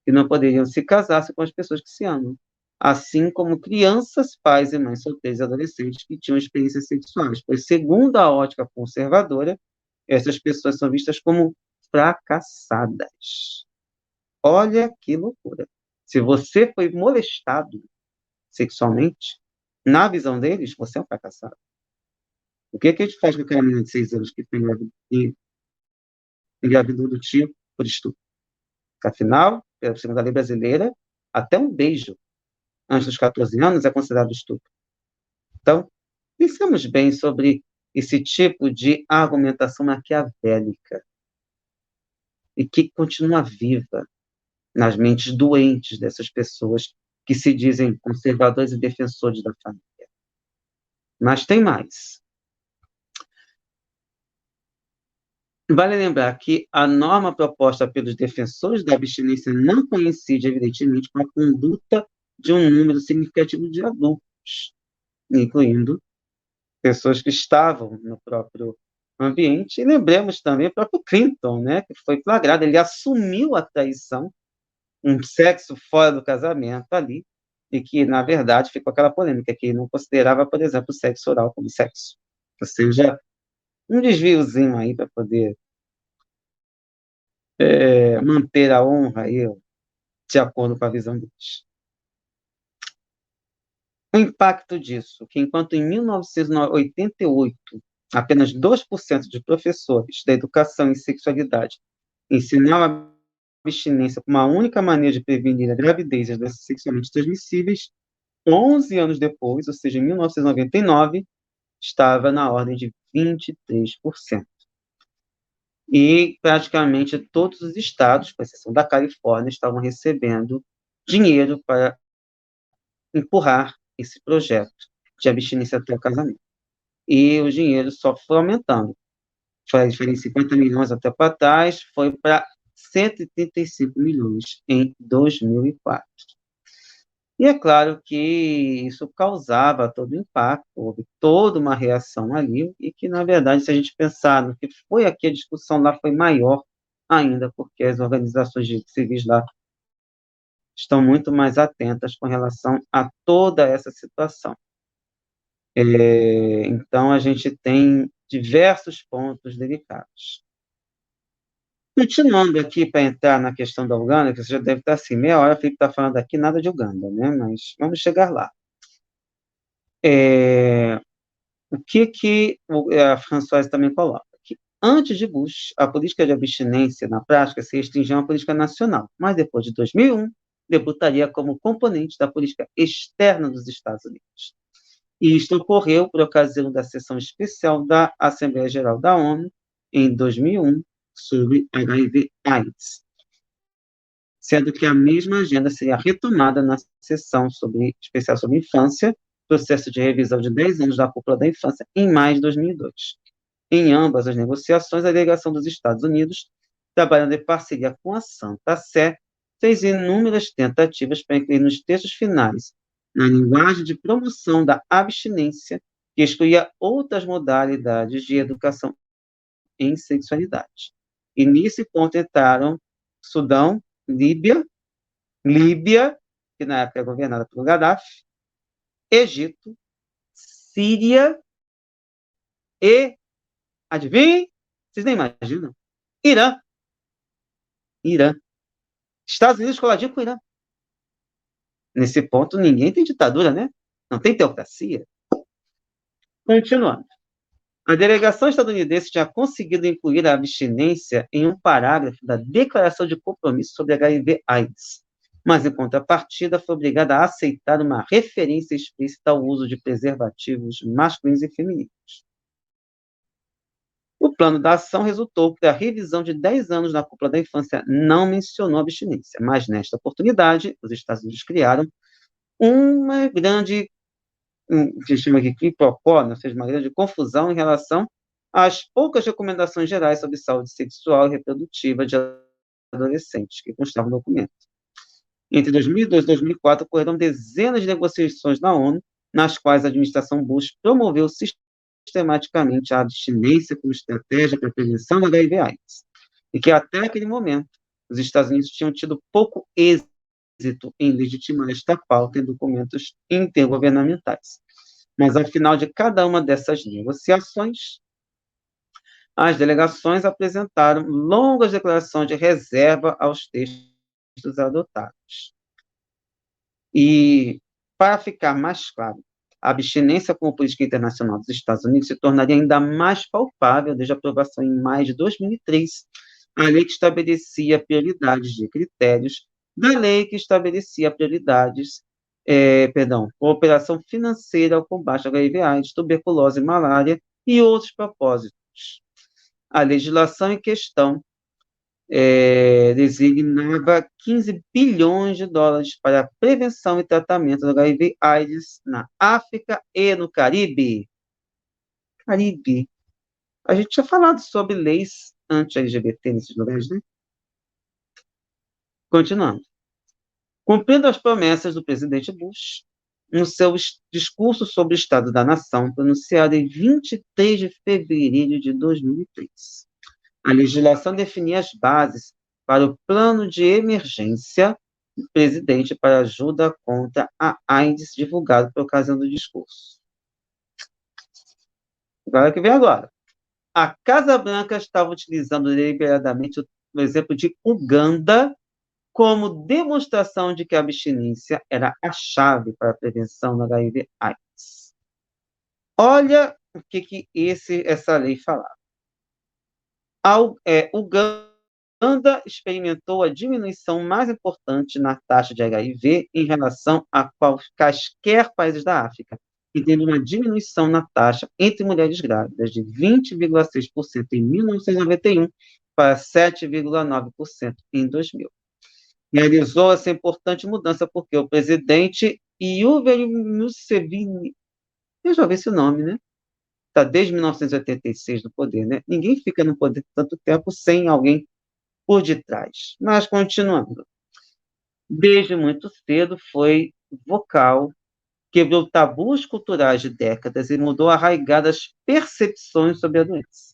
que não poderiam se casar com as pessoas que se amam, assim como crianças, pais e mães solteiros e adolescentes que tinham experiências sexuais, pois, segundo a ótica conservadora, essas pessoas são vistas como fracassadas. Olha que loucura. Se você foi molestado sexualmente, na visão deles, você é um fracassado. O que a gente faz com aquela menina de 6 anos que foi engravidou do tio por estupro? Porque, afinal, segundo a lei brasileira, até um beijo antes dos 14 anos é considerado estupro. Então, pensamos bem sobre esse tipo de argumentação maquiavélica e que continua viva nas mentes doentes dessas pessoas que se dizem conservadores e defensores da família. Mas tem mais. Vale lembrar que a norma proposta pelos defensores da abstinência não coincide, evidentemente, com a conduta de um número significativo de adultos, incluindo pessoas que estavam no próprio ambiente. E lembremos também o próprio Clinton, né, que foi flagrado, ele assumiu a traição, um sexo fora do casamento ali, e que, na verdade, ficou aquela polêmica, que não considerava, por exemplo, o sexo oral como sexo. Ou seja, um desviozinho aí para poder manter a honra aí, de acordo com a visão deles. O impacto disso, que enquanto em 1988 apenas 2% de professores da educação em sexualidade ensinavam a abstinência como a única maneira de prevenir a gravidez e as doenças sexualmente transmissíveis, 11 anos depois, ou seja, em 1999, estava na ordem de 23%. E praticamente todos os estados, com exceção da Califórnia, estavam recebendo dinheiro para empurrar esse projeto de abstinência até o casamento. E o dinheiro só foi aumentando. Foi 50 milhões até para trás, foi para 135 milhões em 2004. E é claro que isso causava todo impacto, houve toda uma reação ali, e que, na verdade, se a gente pensar no que foi aqui, a discussão lá foi maior ainda, porque as organizações civis lá estão muito mais atentas com relação a toda essa situação. Então, a gente tem diversos pontos delicados. Continuando aqui para entrar na questão da Uganda, que você já deve estar assim, meia hora, o Felipe está falando aqui, nada de Uganda, né? Mas vamos chegar lá. O que a Françoise também coloca? Que antes de Bush, a política de abstinência, na prática, se restringia a uma política nacional, mas depois de 2001, debutaria como componente da política externa dos Estados Unidos. E isto ocorreu por ocasião da sessão especial da Assembleia Geral da ONU, em 2001, sobre HIV/AIDS, sendo que a mesma agenda seria retomada na sessão especial sobre infância, processo de revisão de 10 anos da cúpula da infância, em maio de 2002. Em ambas as negociações, a delegação dos Estados Unidos, trabalhando em parceria com a Santa Sé, fez inúmeras tentativas para incluir nos textos finais, na linguagem de promoção da abstinência, que excluía outras modalidades de educação em sexualidade. E nesse ponto entraram Sudão, Líbia, que que na época era governada pelo Gaddafi, Egito, Síria e, adivinhem, vocês nem imaginam, Irã. Irã. Estados Unidos coladinho com o Irã. Nesse ponto, ninguém tem ditadura, né? Não tem teocracia. Continuando. A delegação estadunidense tinha conseguido incluir a abstinência em um parágrafo da Declaração de Compromisso sobre HIV/AIDS, mas, em contrapartida, foi obrigada a aceitar uma referência explícita ao uso de preservativos masculinos e femininos. O plano da ação resultou que a revisão de 10 anos na cúpula da infância não mencionou a abstinência, mas, nesta oportunidade, os Estados Unidos criaram uma grande, que chama aqui quiprocó, ou seja, uma grande confusão em relação às poucas recomendações gerais sobre saúde sexual e reprodutiva de adolescentes que constavam no documento. Entre 2002 e 2004, ocorreram dezenas de negociações na ONU, nas quais a administração Bush promoveu sistematicamente a abstinência como estratégia para a prevenção da HIV/AIDS, e que até aquele momento os Estados Unidos tinham tido pouco êxito em legitimar esta pauta em documentos intergovernamentais. Mas, ao final de cada uma dessas negociações, as delegações apresentaram longas declarações de reserva aos textos adotados. E, para ficar mais claro, a abstinência como política internacional dos Estados Unidos se tornaria ainda mais palpável desde a aprovação em maio de 2003, a lei que estabelecia prioridades de critérios da lei que estabelecia prioridades, cooperação financeira ao combate ao HIV/AIDS, tuberculose, malária e outros propósitos. A legislação em questão designava 15 bilhões de dólares para a prevenção e tratamento do HIV/AIDS na África e no Caribe. Caribe. A gente tinha falado sobre leis anti-LGBT nesses lugares, né? Continuando. Cumprindo as promessas do presidente Bush, no seu discurso sobre o Estado da Nação, pronunciado em 23 de fevereiro de 2003. A legislação definia as bases para o plano de emergência do presidente para ajuda contra a AIDS, divulgado por ocasião do discurso. Agora que vem agora. A Casa Branca estava utilizando deliberadamente o exemplo de Uganda como demonstração de que a abstinência era a chave para a prevenção do HIV/AIDS. Olha o que essa lei falava. Uganda experimentou a diminuição mais importante na taxa de HIV em relação a quaisquer países da África, e teve uma diminuição na taxa entre mulheres grávidas de 20,6% em 1991 para 7,9% em 2000. Realizou essa importante mudança porque o presidente Yoweri Museveni, eu já ouvi esse nome, né? Está desde 1986 no poder, né? Ninguém fica no poder tanto tempo sem alguém por detrás. Mas, continuando. Desde muito cedo foi vocal, quebrou tabus culturais de décadas e mudou arraigadas percepções sobre a doença.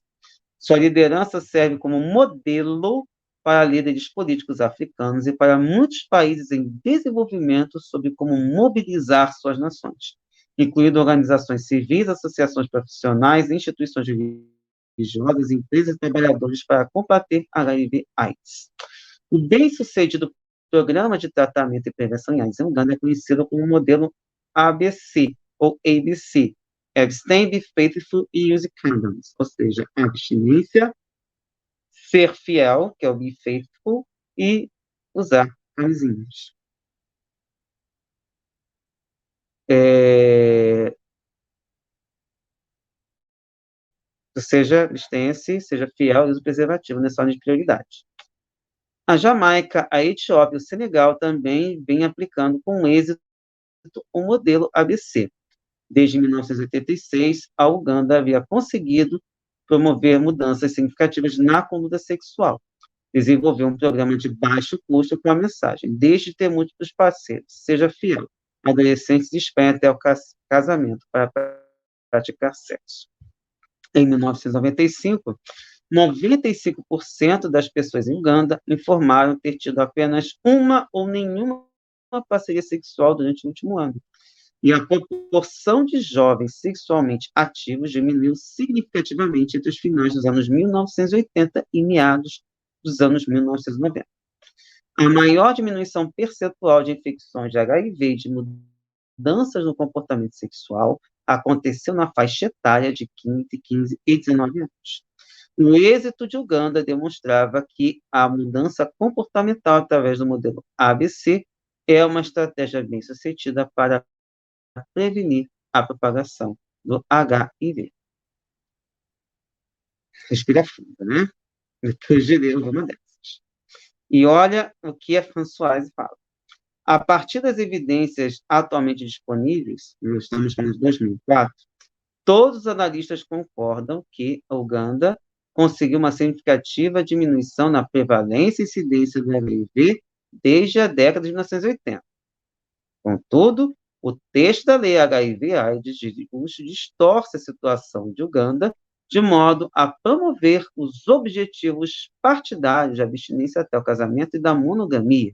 Sua liderança serve como modelo para líderes políticos africanos e para muitos países em desenvolvimento sobre como mobilizar suas nações, incluindo organizações civis, associações profissionais, instituições religiosas, empresas e trabalhadores para combater HIV/AIDS. O bem-sucedido Programa de Tratamento e Prevenção em AIDS em Uganda é conhecido como modelo ABC, ou ABC, Abstain, Be Faithful e Use Condoms, ou seja, abstinência, ser fiel, que é o Be Faithful, e usar camisinhas. Seja abstenha-se, seja fiel e use o preservativo, não é só de prioridade. A Jamaica, a Etiópia e o Senegal também vêm aplicando com êxito o modelo ABC. Desde 1986, a Uganda havia conseguido promover mudanças significativas na conduta sexual. Desenvolveu um programa de baixo custo com a mensagem: deixe de ter múltiplos parceiros, seja fiel. Adolescentes esperam até o casamento para praticar sexo. Em 1995, 95% das pessoas em Uganda informaram ter tido apenas uma ou nenhuma parceria sexual durante o último ano. E a proporção de jovens sexualmente ativos diminuiu significativamente entre os finais dos anos 1980 e meados dos anos 1990. A maior diminuição percentual de infecções de HIV e de mudanças no comportamento sexual aconteceu na faixa etária de 15 e 19 anos. O êxito de Uganda demonstrava que a mudança comportamental através do modelo ABC é uma estratégia bem-sucedida para prevenir a propagação do HIV. Respira fundo, né? Depois de ler uma dessas. E olha o que a Françoise fala. A partir das evidências atualmente disponíveis, nós estamos em 2004, todos os analistas concordam que a Uganda conseguiu uma significativa diminuição na prevalência e incidência do HIV desde a década de 1980. Contudo, o texto da lei HIV/AIDS distorce a situação de Uganda de modo a promover os objetivos partidários de abstinência até o casamento e da monogamia.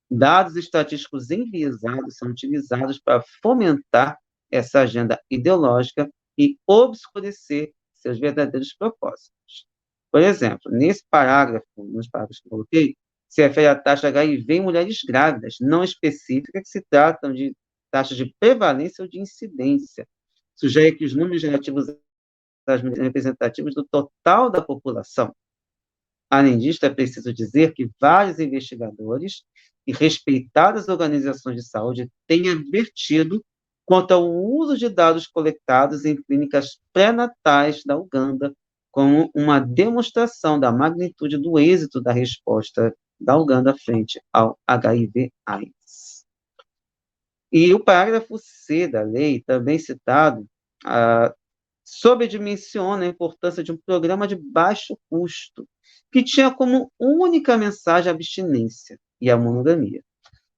Dados estatísticos enviesados são utilizados para fomentar essa agenda ideológica e obscurecer seus verdadeiros propósitos. Por exemplo, nesse parágrafo, nos parágrafos que eu coloquei, se refere à taxa HIV em mulheres grávidas, não específica, que se tratam de taxas de prevalência ou de incidência. Sugere que os números relativos às mulheres representativos do total da população. Além disso, é preciso dizer que vários investigadores e respeitadas organizações de saúde têm advertido quanto ao uso de dados coletados em clínicas pré-natais da Uganda como uma demonstração da magnitude do êxito da resposta da Uganda frente ao HIV/AIDS. E o parágrafo C da lei, também citado, sobredimensiona a importância de um programa de baixo custo, que tinha como única mensagem a abstinência e a monogamia.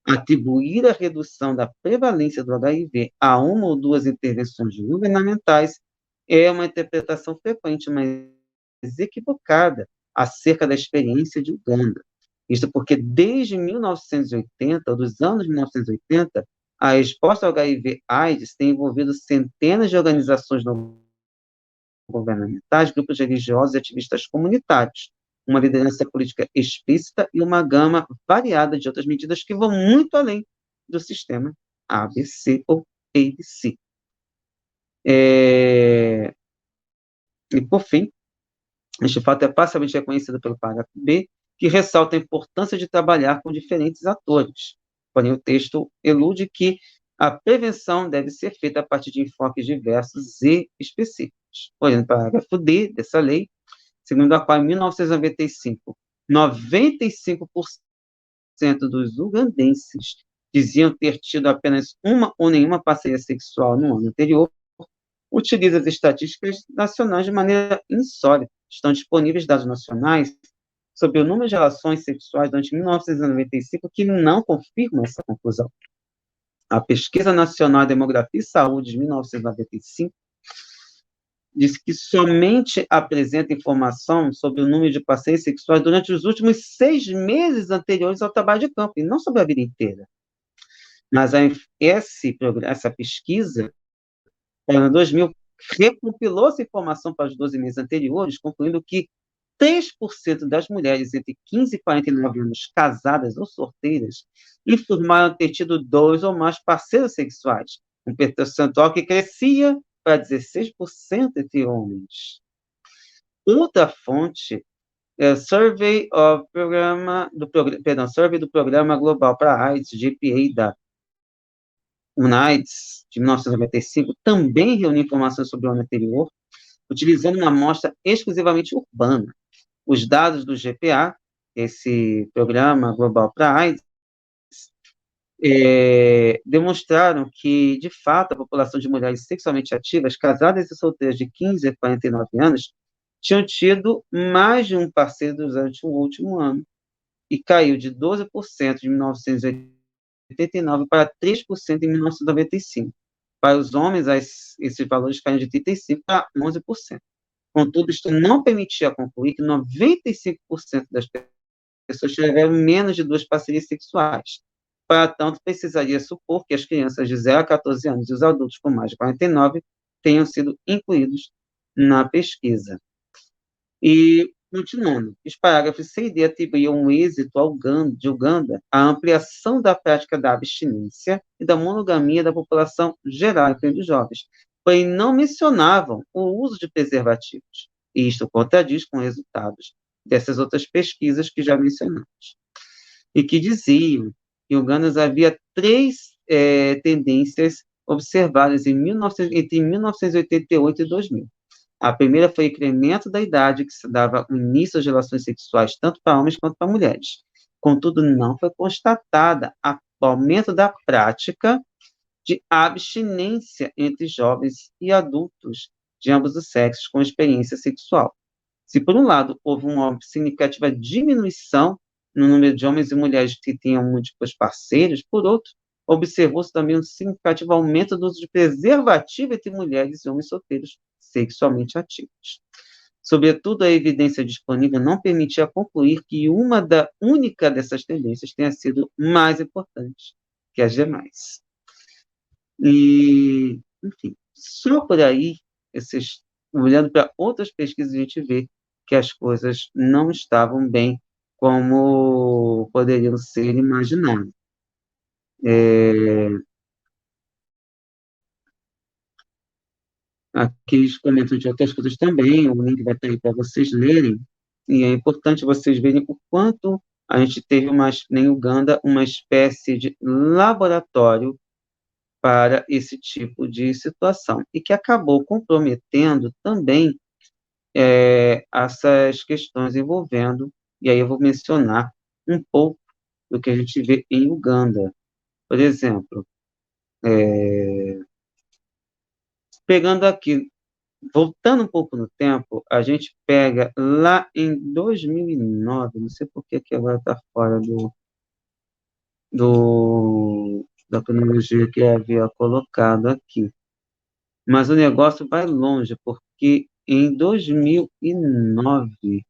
Atribuir a redução da prevalência do HIV a uma ou duas intervenções governamentais é uma interpretação frequente, mas equivocada, acerca da experiência de Uganda. Isto porque, desde 1980, ou dos anos 1980, a resposta ao HIV/AIDS tem envolvido centenas de organizações não governamentais, grupos religiosos e ativistas comunitários, uma liderança política explícita e uma gama variada de outras medidas que vão muito além do sistema ABC ou ABC. E, por fim, este fato é parcialmente reconhecido pelo parágrafo B, que ressalta a importância de trabalhar com diferentes atores. Porém, o texto elude que a prevenção deve ser feita a partir de enfoques diversos e específicos. Porém, no parágrafo D dessa lei, segundo a qual, em 1995, 95% dos ugandenses diziam ter tido apenas uma ou nenhuma parceria sexual no ano anterior, utiliza as estatísticas nacionais de maneira insólita. Estão disponíveis dados nacionais sobre o número de relações sexuais durante 1995 que não confirmam essa conclusão. A Pesquisa Nacional de Demografia e Saúde de 1995 diz que somente apresenta informação sobre o número de parceiros sexuais durante os últimos 6 meses anteriores ao trabalho de campo, e não sobre a vida inteira. Mas essa pesquisa, em 2000, recompilou essa informação para os 12 meses anteriores, concluindo que 3% das mulheres entre 15 e 49 anos casadas ou solteiras informaram ter tido 2 ou mais parceiros sexuais, um percentual que crescia para 16% entre homens. Outra fonte é o Survey do Programa Global para AIDS, GPA, da UNAIDS, de 1995, também reuniu informações sobre o ano anterior, utilizando uma amostra exclusivamente urbana. Os dados do GPA, esse Programa Global para AIDS, demonstraram que, de fato, a população de mulheres sexualmente ativas, casadas e solteiras de 15 a 49 anos, tinham tido mais de um parceiro durante o último ano, e caiu de 12% em 1989 para 3% em 1995. Para os homens, esses valores caíram de 35% para 11%. Contudo, isto não permitia concluir que 95% das pessoas tiveram menos de 2 parcerias sexuais. Para tanto, precisaria supor que as crianças de 0 a 14 anos e os adultos com mais de 49 tenham sido incluídos na pesquisa. E, continuando, os parágrafos C e D atribuíam um êxito ao de Uganda a ampliação da prática da abstinência e da monogamia da população geral, incluindo os jovens, porém não mencionavam o uso de preservativos. E isto contradiz com resultados dessas outras pesquisas que já mencionamos, e que diziam que em Uganda havia três tendências observadas entre 1988 e 2000. A primeira foi o incremento da idade que se dava o início às relações sexuais, tanto para homens quanto para mulheres. Contudo, não foi constatada o aumento da prática de abstinência entre jovens e adultos de ambos os sexos com experiência sexual. Se, por um lado, houve uma significativa diminuição no número de homens e mulheres que tinham múltiplos parceiros, por outro, observou-se também um significativo aumento do uso de preservativo entre mulheres e homens solteiros sexualmente ativos. Sobretudo, a evidência disponível não permitia concluir que uma única dessas tendências tenha sido mais importante que as demais. E, enfim, só por aí, olhando para outras pesquisas, a gente vê que as coisas não estavam bem como poderiam ser imaginadas. Aqui eles comentam de outras coisas também, o link vai estar aí para vocês lerem, e é importante vocês verem o quanto a gente teve em Uganda uma espécie de laboratório para esse tipo de situação, e que acabou comprometendo também essas questões envolvendo, e aí eu vou mencionar um pouco do que a gente vê em Uganda. Por exemplo, pegando aqui, voltando um pouco no tempo, a gente pega lá em 2009, não sei por que agora está fora da cronologia que eu havia colocado aqui. Mas o negócio vai longe, porque em 2009,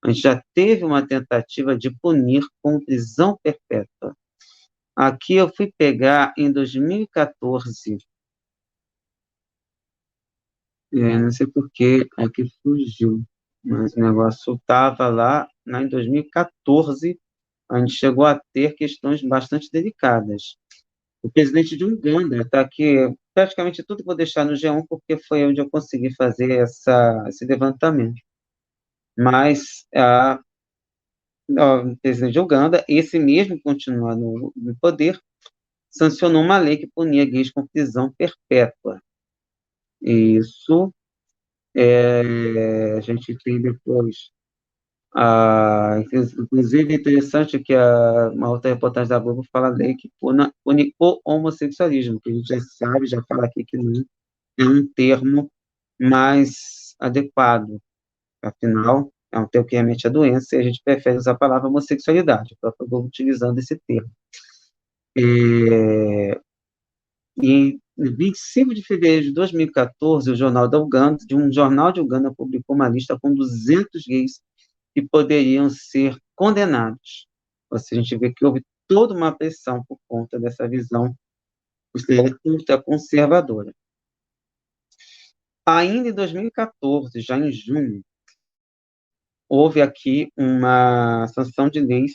a gente já teve uma tentativa de punir com prisão perpétua. Aqui eu fui pegar em 2014, não sei por que aqui fugiu, mas o negócio estava lá, em 2014, a gente chegou a ter questões bastante delicadas. O presidente de Uganda está aqui, praticamente tudo que vou deixar no G1, porque foi onde eu consegui fazer esse levantamento. Mas o presidente de Uganda, esse mesmo continua no poder, sancionou uma lei que punia gays com prisão perpétua. Isso, a gente tem depois. Inclusive, é interessante que uma outra reportagem da Globo fala a lei que pune o homossexualismo, que a gente já sabe, já fala aqui que não é um termo mais adequado. Afinal, é um termo que remete à doença e a gente prefere usar a palavra homossexualidade, o próprio Globo utilizando esse termo. E em 25 de fevereiro de 2014, um jornal de Uganda publicou uma lista com 200 gays que poderiam ser condenados. Ou seja, a gente vê que houve toda uma pressão por conta dessa visão ultraconservadora. Ainda em 2014, já em junho, houve aqui uma sanção de leis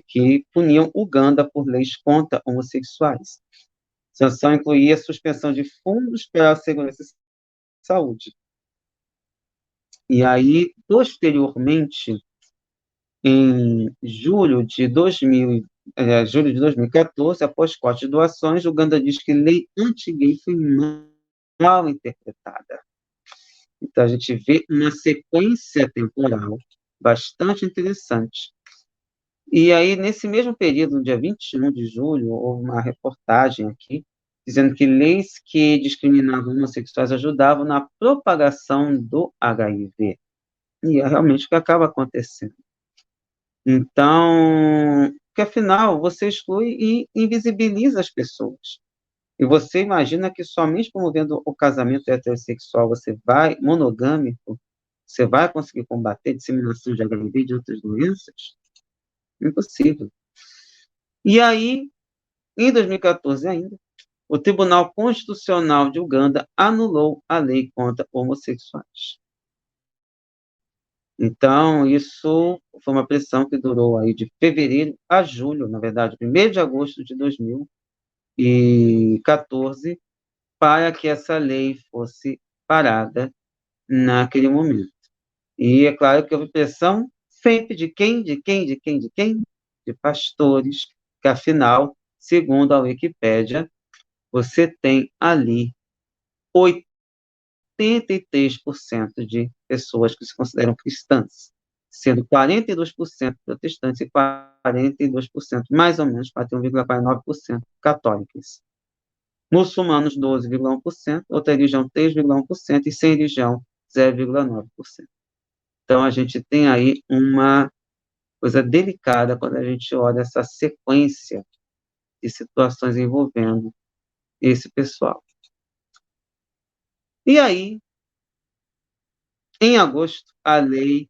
que puniam Uganda por leis contra homossexuais. A sanção incluía a suspensão de fundos para a segurança e saúde. E aí, posteriormente, em julho de 2014, após corte de doações, Uganda diz que lei anti-gay foi mal interpretada. Então, a gente vê uma sequência temporal bastante interessante. E aí, nesse mesmo período, no dia 21 de julho, houve uma reportagem aqui, dizendo que leis que discriminavam homossexuais ajudavam na propagação do HIV. E é realmente o que acaba acontecendo. Então, porque afinal, você exclui e invisibiliza as pessoas. E você imagina que somente promovendo o casamento heterossexual, monogâmico, você vai conseguir combater a disseminação de HIV e de outras doenças? Impossível. E aí, em 2014 ainda, o Tribunal Constitucional de Uganda anulou a lei contra homossexuais. Então, isso foi uma pressão que durou aí de fevereiro a julho, na verdade, 1º de agosto de 2014, para que essa lei fosse parada naquele momento. E é claro que houve pressão sempre de quem? De quem? De quem? De quem? De pastores, que afinal, segundo a Wikipédia, você tem ali 83% de pessoas que se consideram cristãs, sendo 42% protestantes e 42%, mais ou menos, 41,49% católicas. Muçulmanos, 12,1%, outra religião, 3,1%, e sem religião, 0,9%. Então, a gente tem aí uma coisa delicada quando a gente olha essa sequência de situações envolvendo esse pessoal. E aí, em agosto, a lei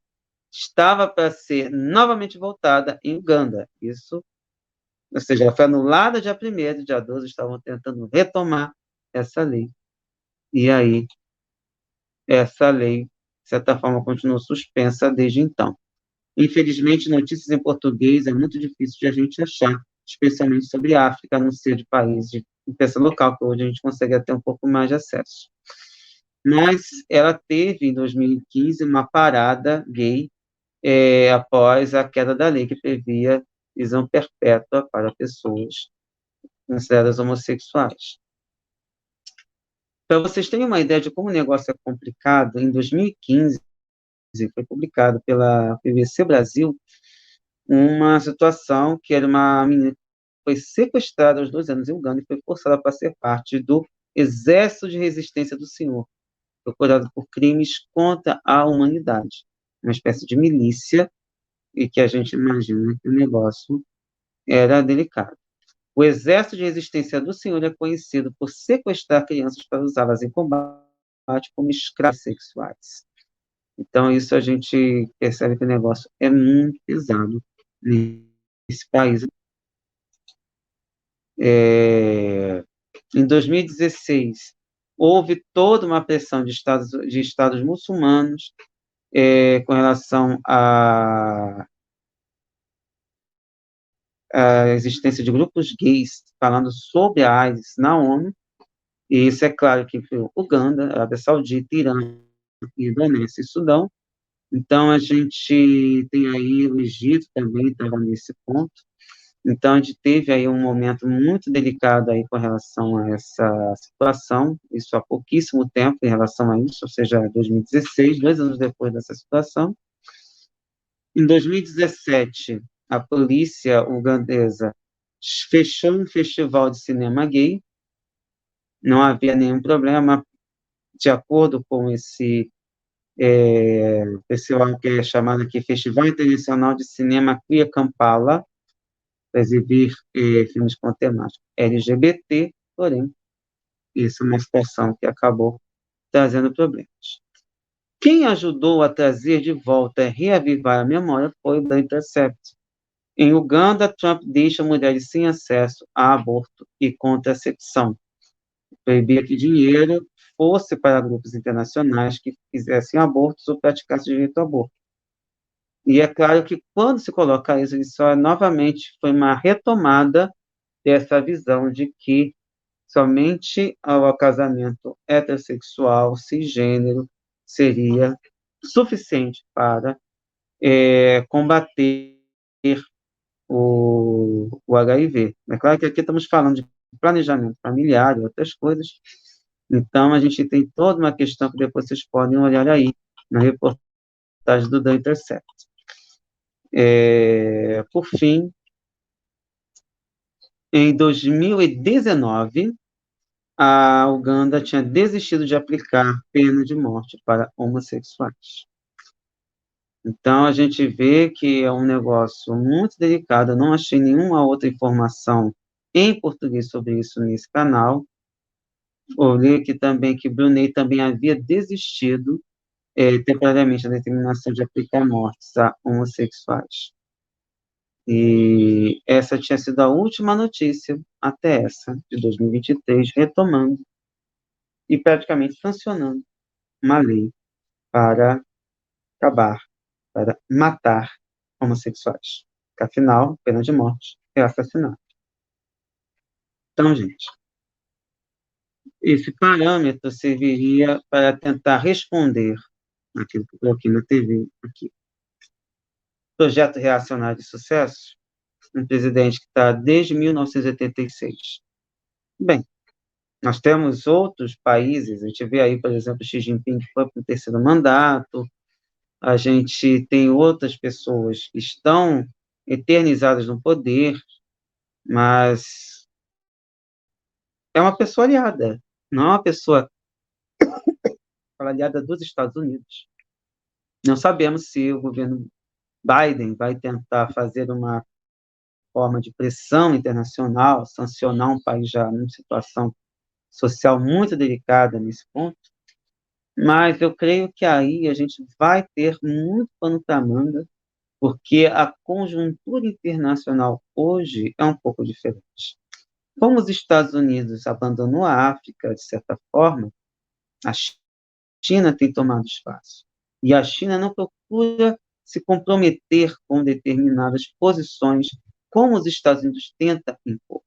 estava para ser novamente voltada em Uganda. Isso, ou seja, ela foi anulada dia 1º, dia 12, estavam tentando retomar essa lei. E aí, essa lei, de certa forma, continuou suspensa desde então. Infelizmente, notícias em português é muito difícil de a gente achar, especialmente sobre a África, a não ser de países de imprensa local, que hoje a gente consegue ter um pouco mais de acesso. Mas ela teve, em 2015, uma parada gay após a queda da lei que previa prisão perpétua para pessoas consideradas homossexuais. Para vocês terem uma ideia de como o negócio é complicado, em 2015, foi publicado pela BBC Brasil uma situação que era uma menina que foi sequestrada aos 2 anos em Uganda e foi forçada para ser parte do Exército de Resistência do Senhor, procurado por crimes contra a humanidade, uma espécie de milícia, e que a gente imagina que o negócio era delicado. O Exército de Resistência do Senhor é conhecido por sequestrar crianças para usá-las em combate como escravos sexuais. Então, isso a gente percebe que o negócio é muito pesado nesse país. Em 2016, houve toda uma pressão de estados muçulmanos com relação à existência de grupos gays falando sobre a AIDS na ONU, e isso é claro que foi Uganda, Arábia Saudita, Irã, Indonésia e Sudão. Então, a gente tem aí o Egito também estava nesse ponto. Então, a gente teve aí um momento muito delicado aí com relação a essa situação, isso há pouquíssimo tempo em relação a isso, ou seja, 2016, 2 anos depois dessa situação. Em 2017, a polícia ugandesa fechou um festival de cinema gay, não havia nenhum problema, de acordo com esse festival que é chamado aqui Festival Internacional de Cinema Queer Kampala, para exibir filmes com temática LGBT, porém, isso é uma situação que acabou trazendo problemas. Quem ajudou a trazer de volta e reavivar a memória foi o The Intercept. Em Uganda, Trump deixa mulheres sem acesso a aborto e contracepção. Proibia que dinheiro fosse para grupos internacionais que fizessem abortos ou praticassem direito ao aborto. E é claro que quando se coloca isso novamente foi uma retomada dessa visão de que somente o casamento heterossexual, cisgênero, seria suficiente para combater o HIV. É claro que aqui estamos falando de planejamento familiar e outras coisas, então a gente tem toda uma questão que depois vocês podem olhar aí na reportagem do The Intercept. Por fim, em 2019, a Uganda tinha desistido de aplicar pena de morte para homossexuais. Então, a gente vê que é um negócio muito delicado. Eu não achei nenhuma outra informação em português sobre isso nesse canal. Olhei aqui também que Brunei também havia desistido temporariamente da determinação de aplicar mortes a homossexuais. E essa tinha sido a última notícia, até essa, de 2023, retomando e praticamente sancionando uma lei para acabar, para matar homossexuais. Porque, afinal, pena de morte é assassinato. Então, gente, esse parâmetro serviria para tentar responder aquilo que eu coloquei na TV aqui. Projeto reacionário de sucesso, um presidente que está desde 1986. Bem, nós temos outros países, a gente vê aí, por exemplo, Xi Jinping, que foi para o terceiro mandato, a gente tem outras pessoas que estão eternizadas no poder, mas é uma pessoa aliada, não é uma pessoa aliada dos Estados Unidos. Não sabemos se o governo Biden vai tentar fazer uma forma de pressão internacional, sancionar um país já numa situação social muito delicada nesse ponto, mas eu creio que aí a gente vai ter muito pano para manga, porque a conjuntura internacional hoje é um pouco diferente. Como os Estados Unidos abandonou a África, de certa forma, a China tem tomado espaço. E a China não procura se comprometer com determinadas posições, como os Estados Unidos tenta impor.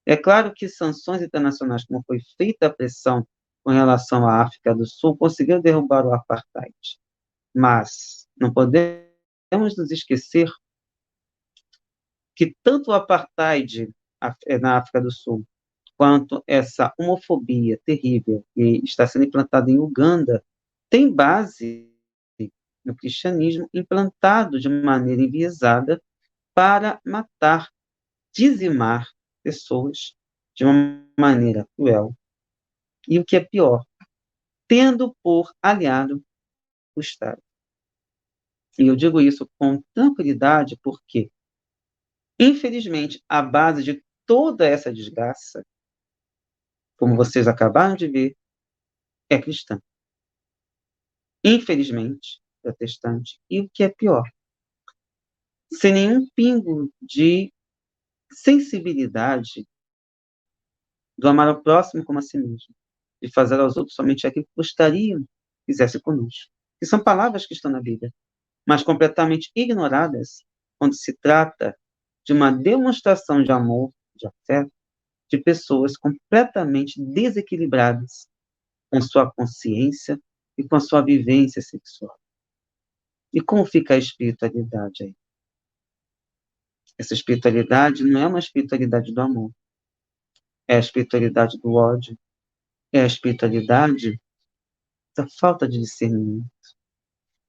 É claro que sanções internacionais, como foi feita a pressão com relação à África do Sul, conseguiram derrubar o apartheid. Mas não podemos nos esquecer que tanto o apartheid na África do Sul, quanto essa homofobia terrível que está sendo implantada em Uganda, tem base no cristianismo implantado de maneira enviesada para matar, dizimar pessoas de uma maneira cruel. E o que é pior, tendo por aliado o Estado. E eu digo isso com tranquilidade porque, infelizmente, a base de toda essa desgraça, como vocês acabaram de ver, é cristã. Infelizmente, protestante. E o que é pior, sem nenhum pingo de sensibilidade do amar ao próximo como a si mesmo, de fazer aos outros somente aquilo que gostariam que fizesse conosco. Que são palavras que estão na Bíblia, mas completamente ignoradas quando se trata de uma demonstração de amor, de afeto, de pessoas completamente desequilibradas com a sua consciência e com a sua vivência sexual. E como fica a espiritualidade aí? Essa espiritualidade não é uma espiritualidade do amor, é a espiritualidade do ódio, é a espiritualidade da falta de discernimento,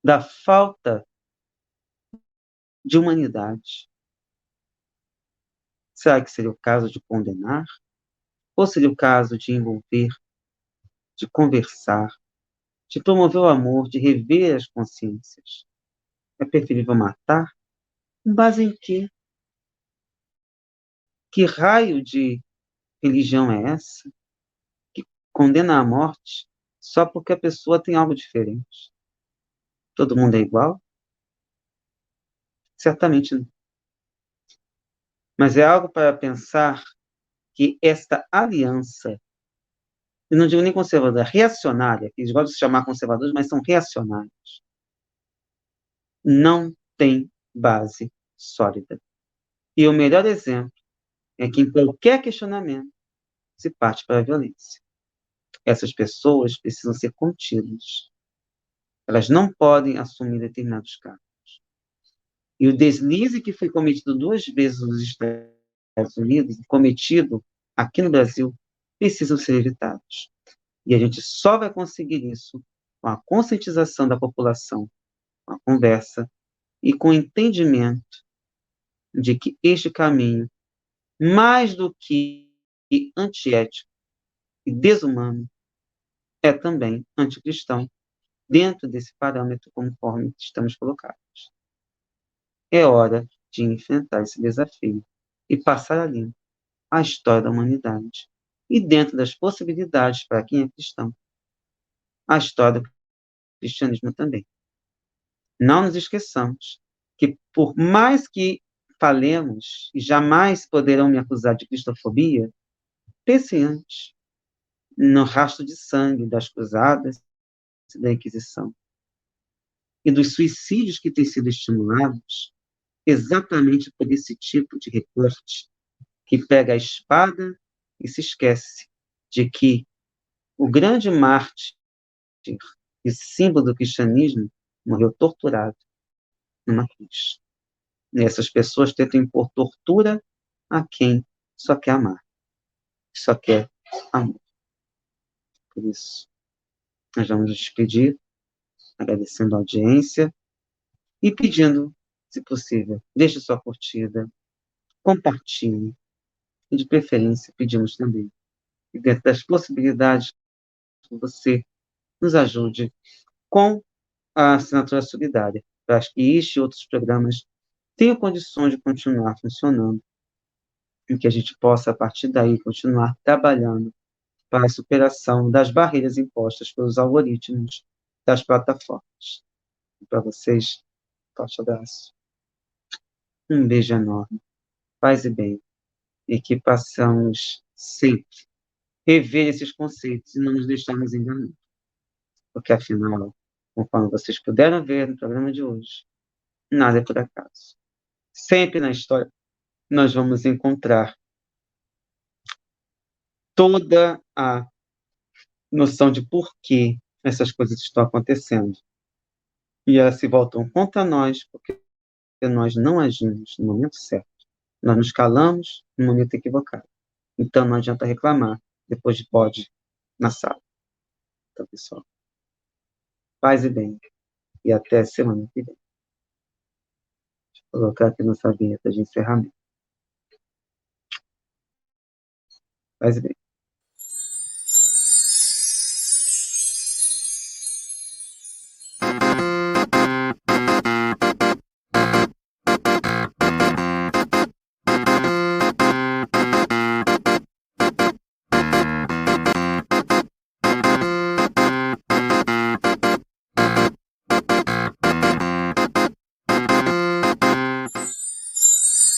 da falta de humanidade. Será que seria o caso de condenar? Ou seria o caso de envolver, de conversar, de promover o amor, de rever as consciências? É preferível matar? Com base em quê? Que raio de religião é essa que condena à morte só porque a pessoa tem algo diferente? Todo mundo é igual? Certamente não. Mas é algo para pensar que esta aliança, eu não digo nem conservadora, reacionária, que eles gostam de se chamar conservadores, mas são reacionários, não tem base sólida. E o melhor exemplo é que em qualquer questionamento se parte para a violência. Essas pessoas precisam ser contidas. Elas não podem assumir determinados cargos. E o deslize que foi cometido 2 vezes nos Estados Unidos, cometido aqui no Brasil, precisam ser evitados. E a gente só vai conseguir isso com a conscientização da população, com a conversa e com o entendimento de que este caminho, mais do que antiético e desumano, é também anticristão, dentro desse parâmetro conforme estamos colocados. É hora de enfrentar esse desafio e passar a limpo a história da humanidade. E dentro das possibilidades para quem é cristão, a história do cristianismo também. Não nos esqueçamos que, por mais que falemos e jamais poderão me acusar de cristofobia, pensem antes no rastro de sangue das cruzadas e da Inquisição e dos suicídios que têm sido estimulados exatamente por esse tipo de recorte que pega a espada e se esquece de que o grande mártir e símbolo do cristianismo morreu torturado numa cruz. E essas pessoas tentam impor tortura a quem só quer amar, só quer amor. Por isso, nós vamos nos despedir, agradecendo a audiência e pedindo, se possível, deixe sua curtida, compartilhe e, de preferência, pedimos também que, dentro das possibilidades, você nos ajude com a assinatura solidária, para que este e outros programas tenham condições de continuar funcionando e que a gente possa, a partir daí, continuar trabalhando para a superação das barreiras impostas pelos algoritmos das plataformas. E para vocês, forte abraço. Um beijo enorme. Paz e bem. E que possamos sempre rever esses conceitos e não nos deixarmos enganar. Porque, afinal, conforme vocês puderam ver no programa de hoje, nada é por acaso. Sempre na história nós vamos encontrar toda a noção de por que essas coisas estão acontecendo. E elas se voltam contra nós porque nós não agimos no momento certo. Nós nos calamos no momento equivocado. Então não adianta reclamar depois de bode na sala. Então, pessoal, paz e bem. E até semana que vem. Deixa eu colocar aqui nossa vinheta de encerramento. Paz e bem.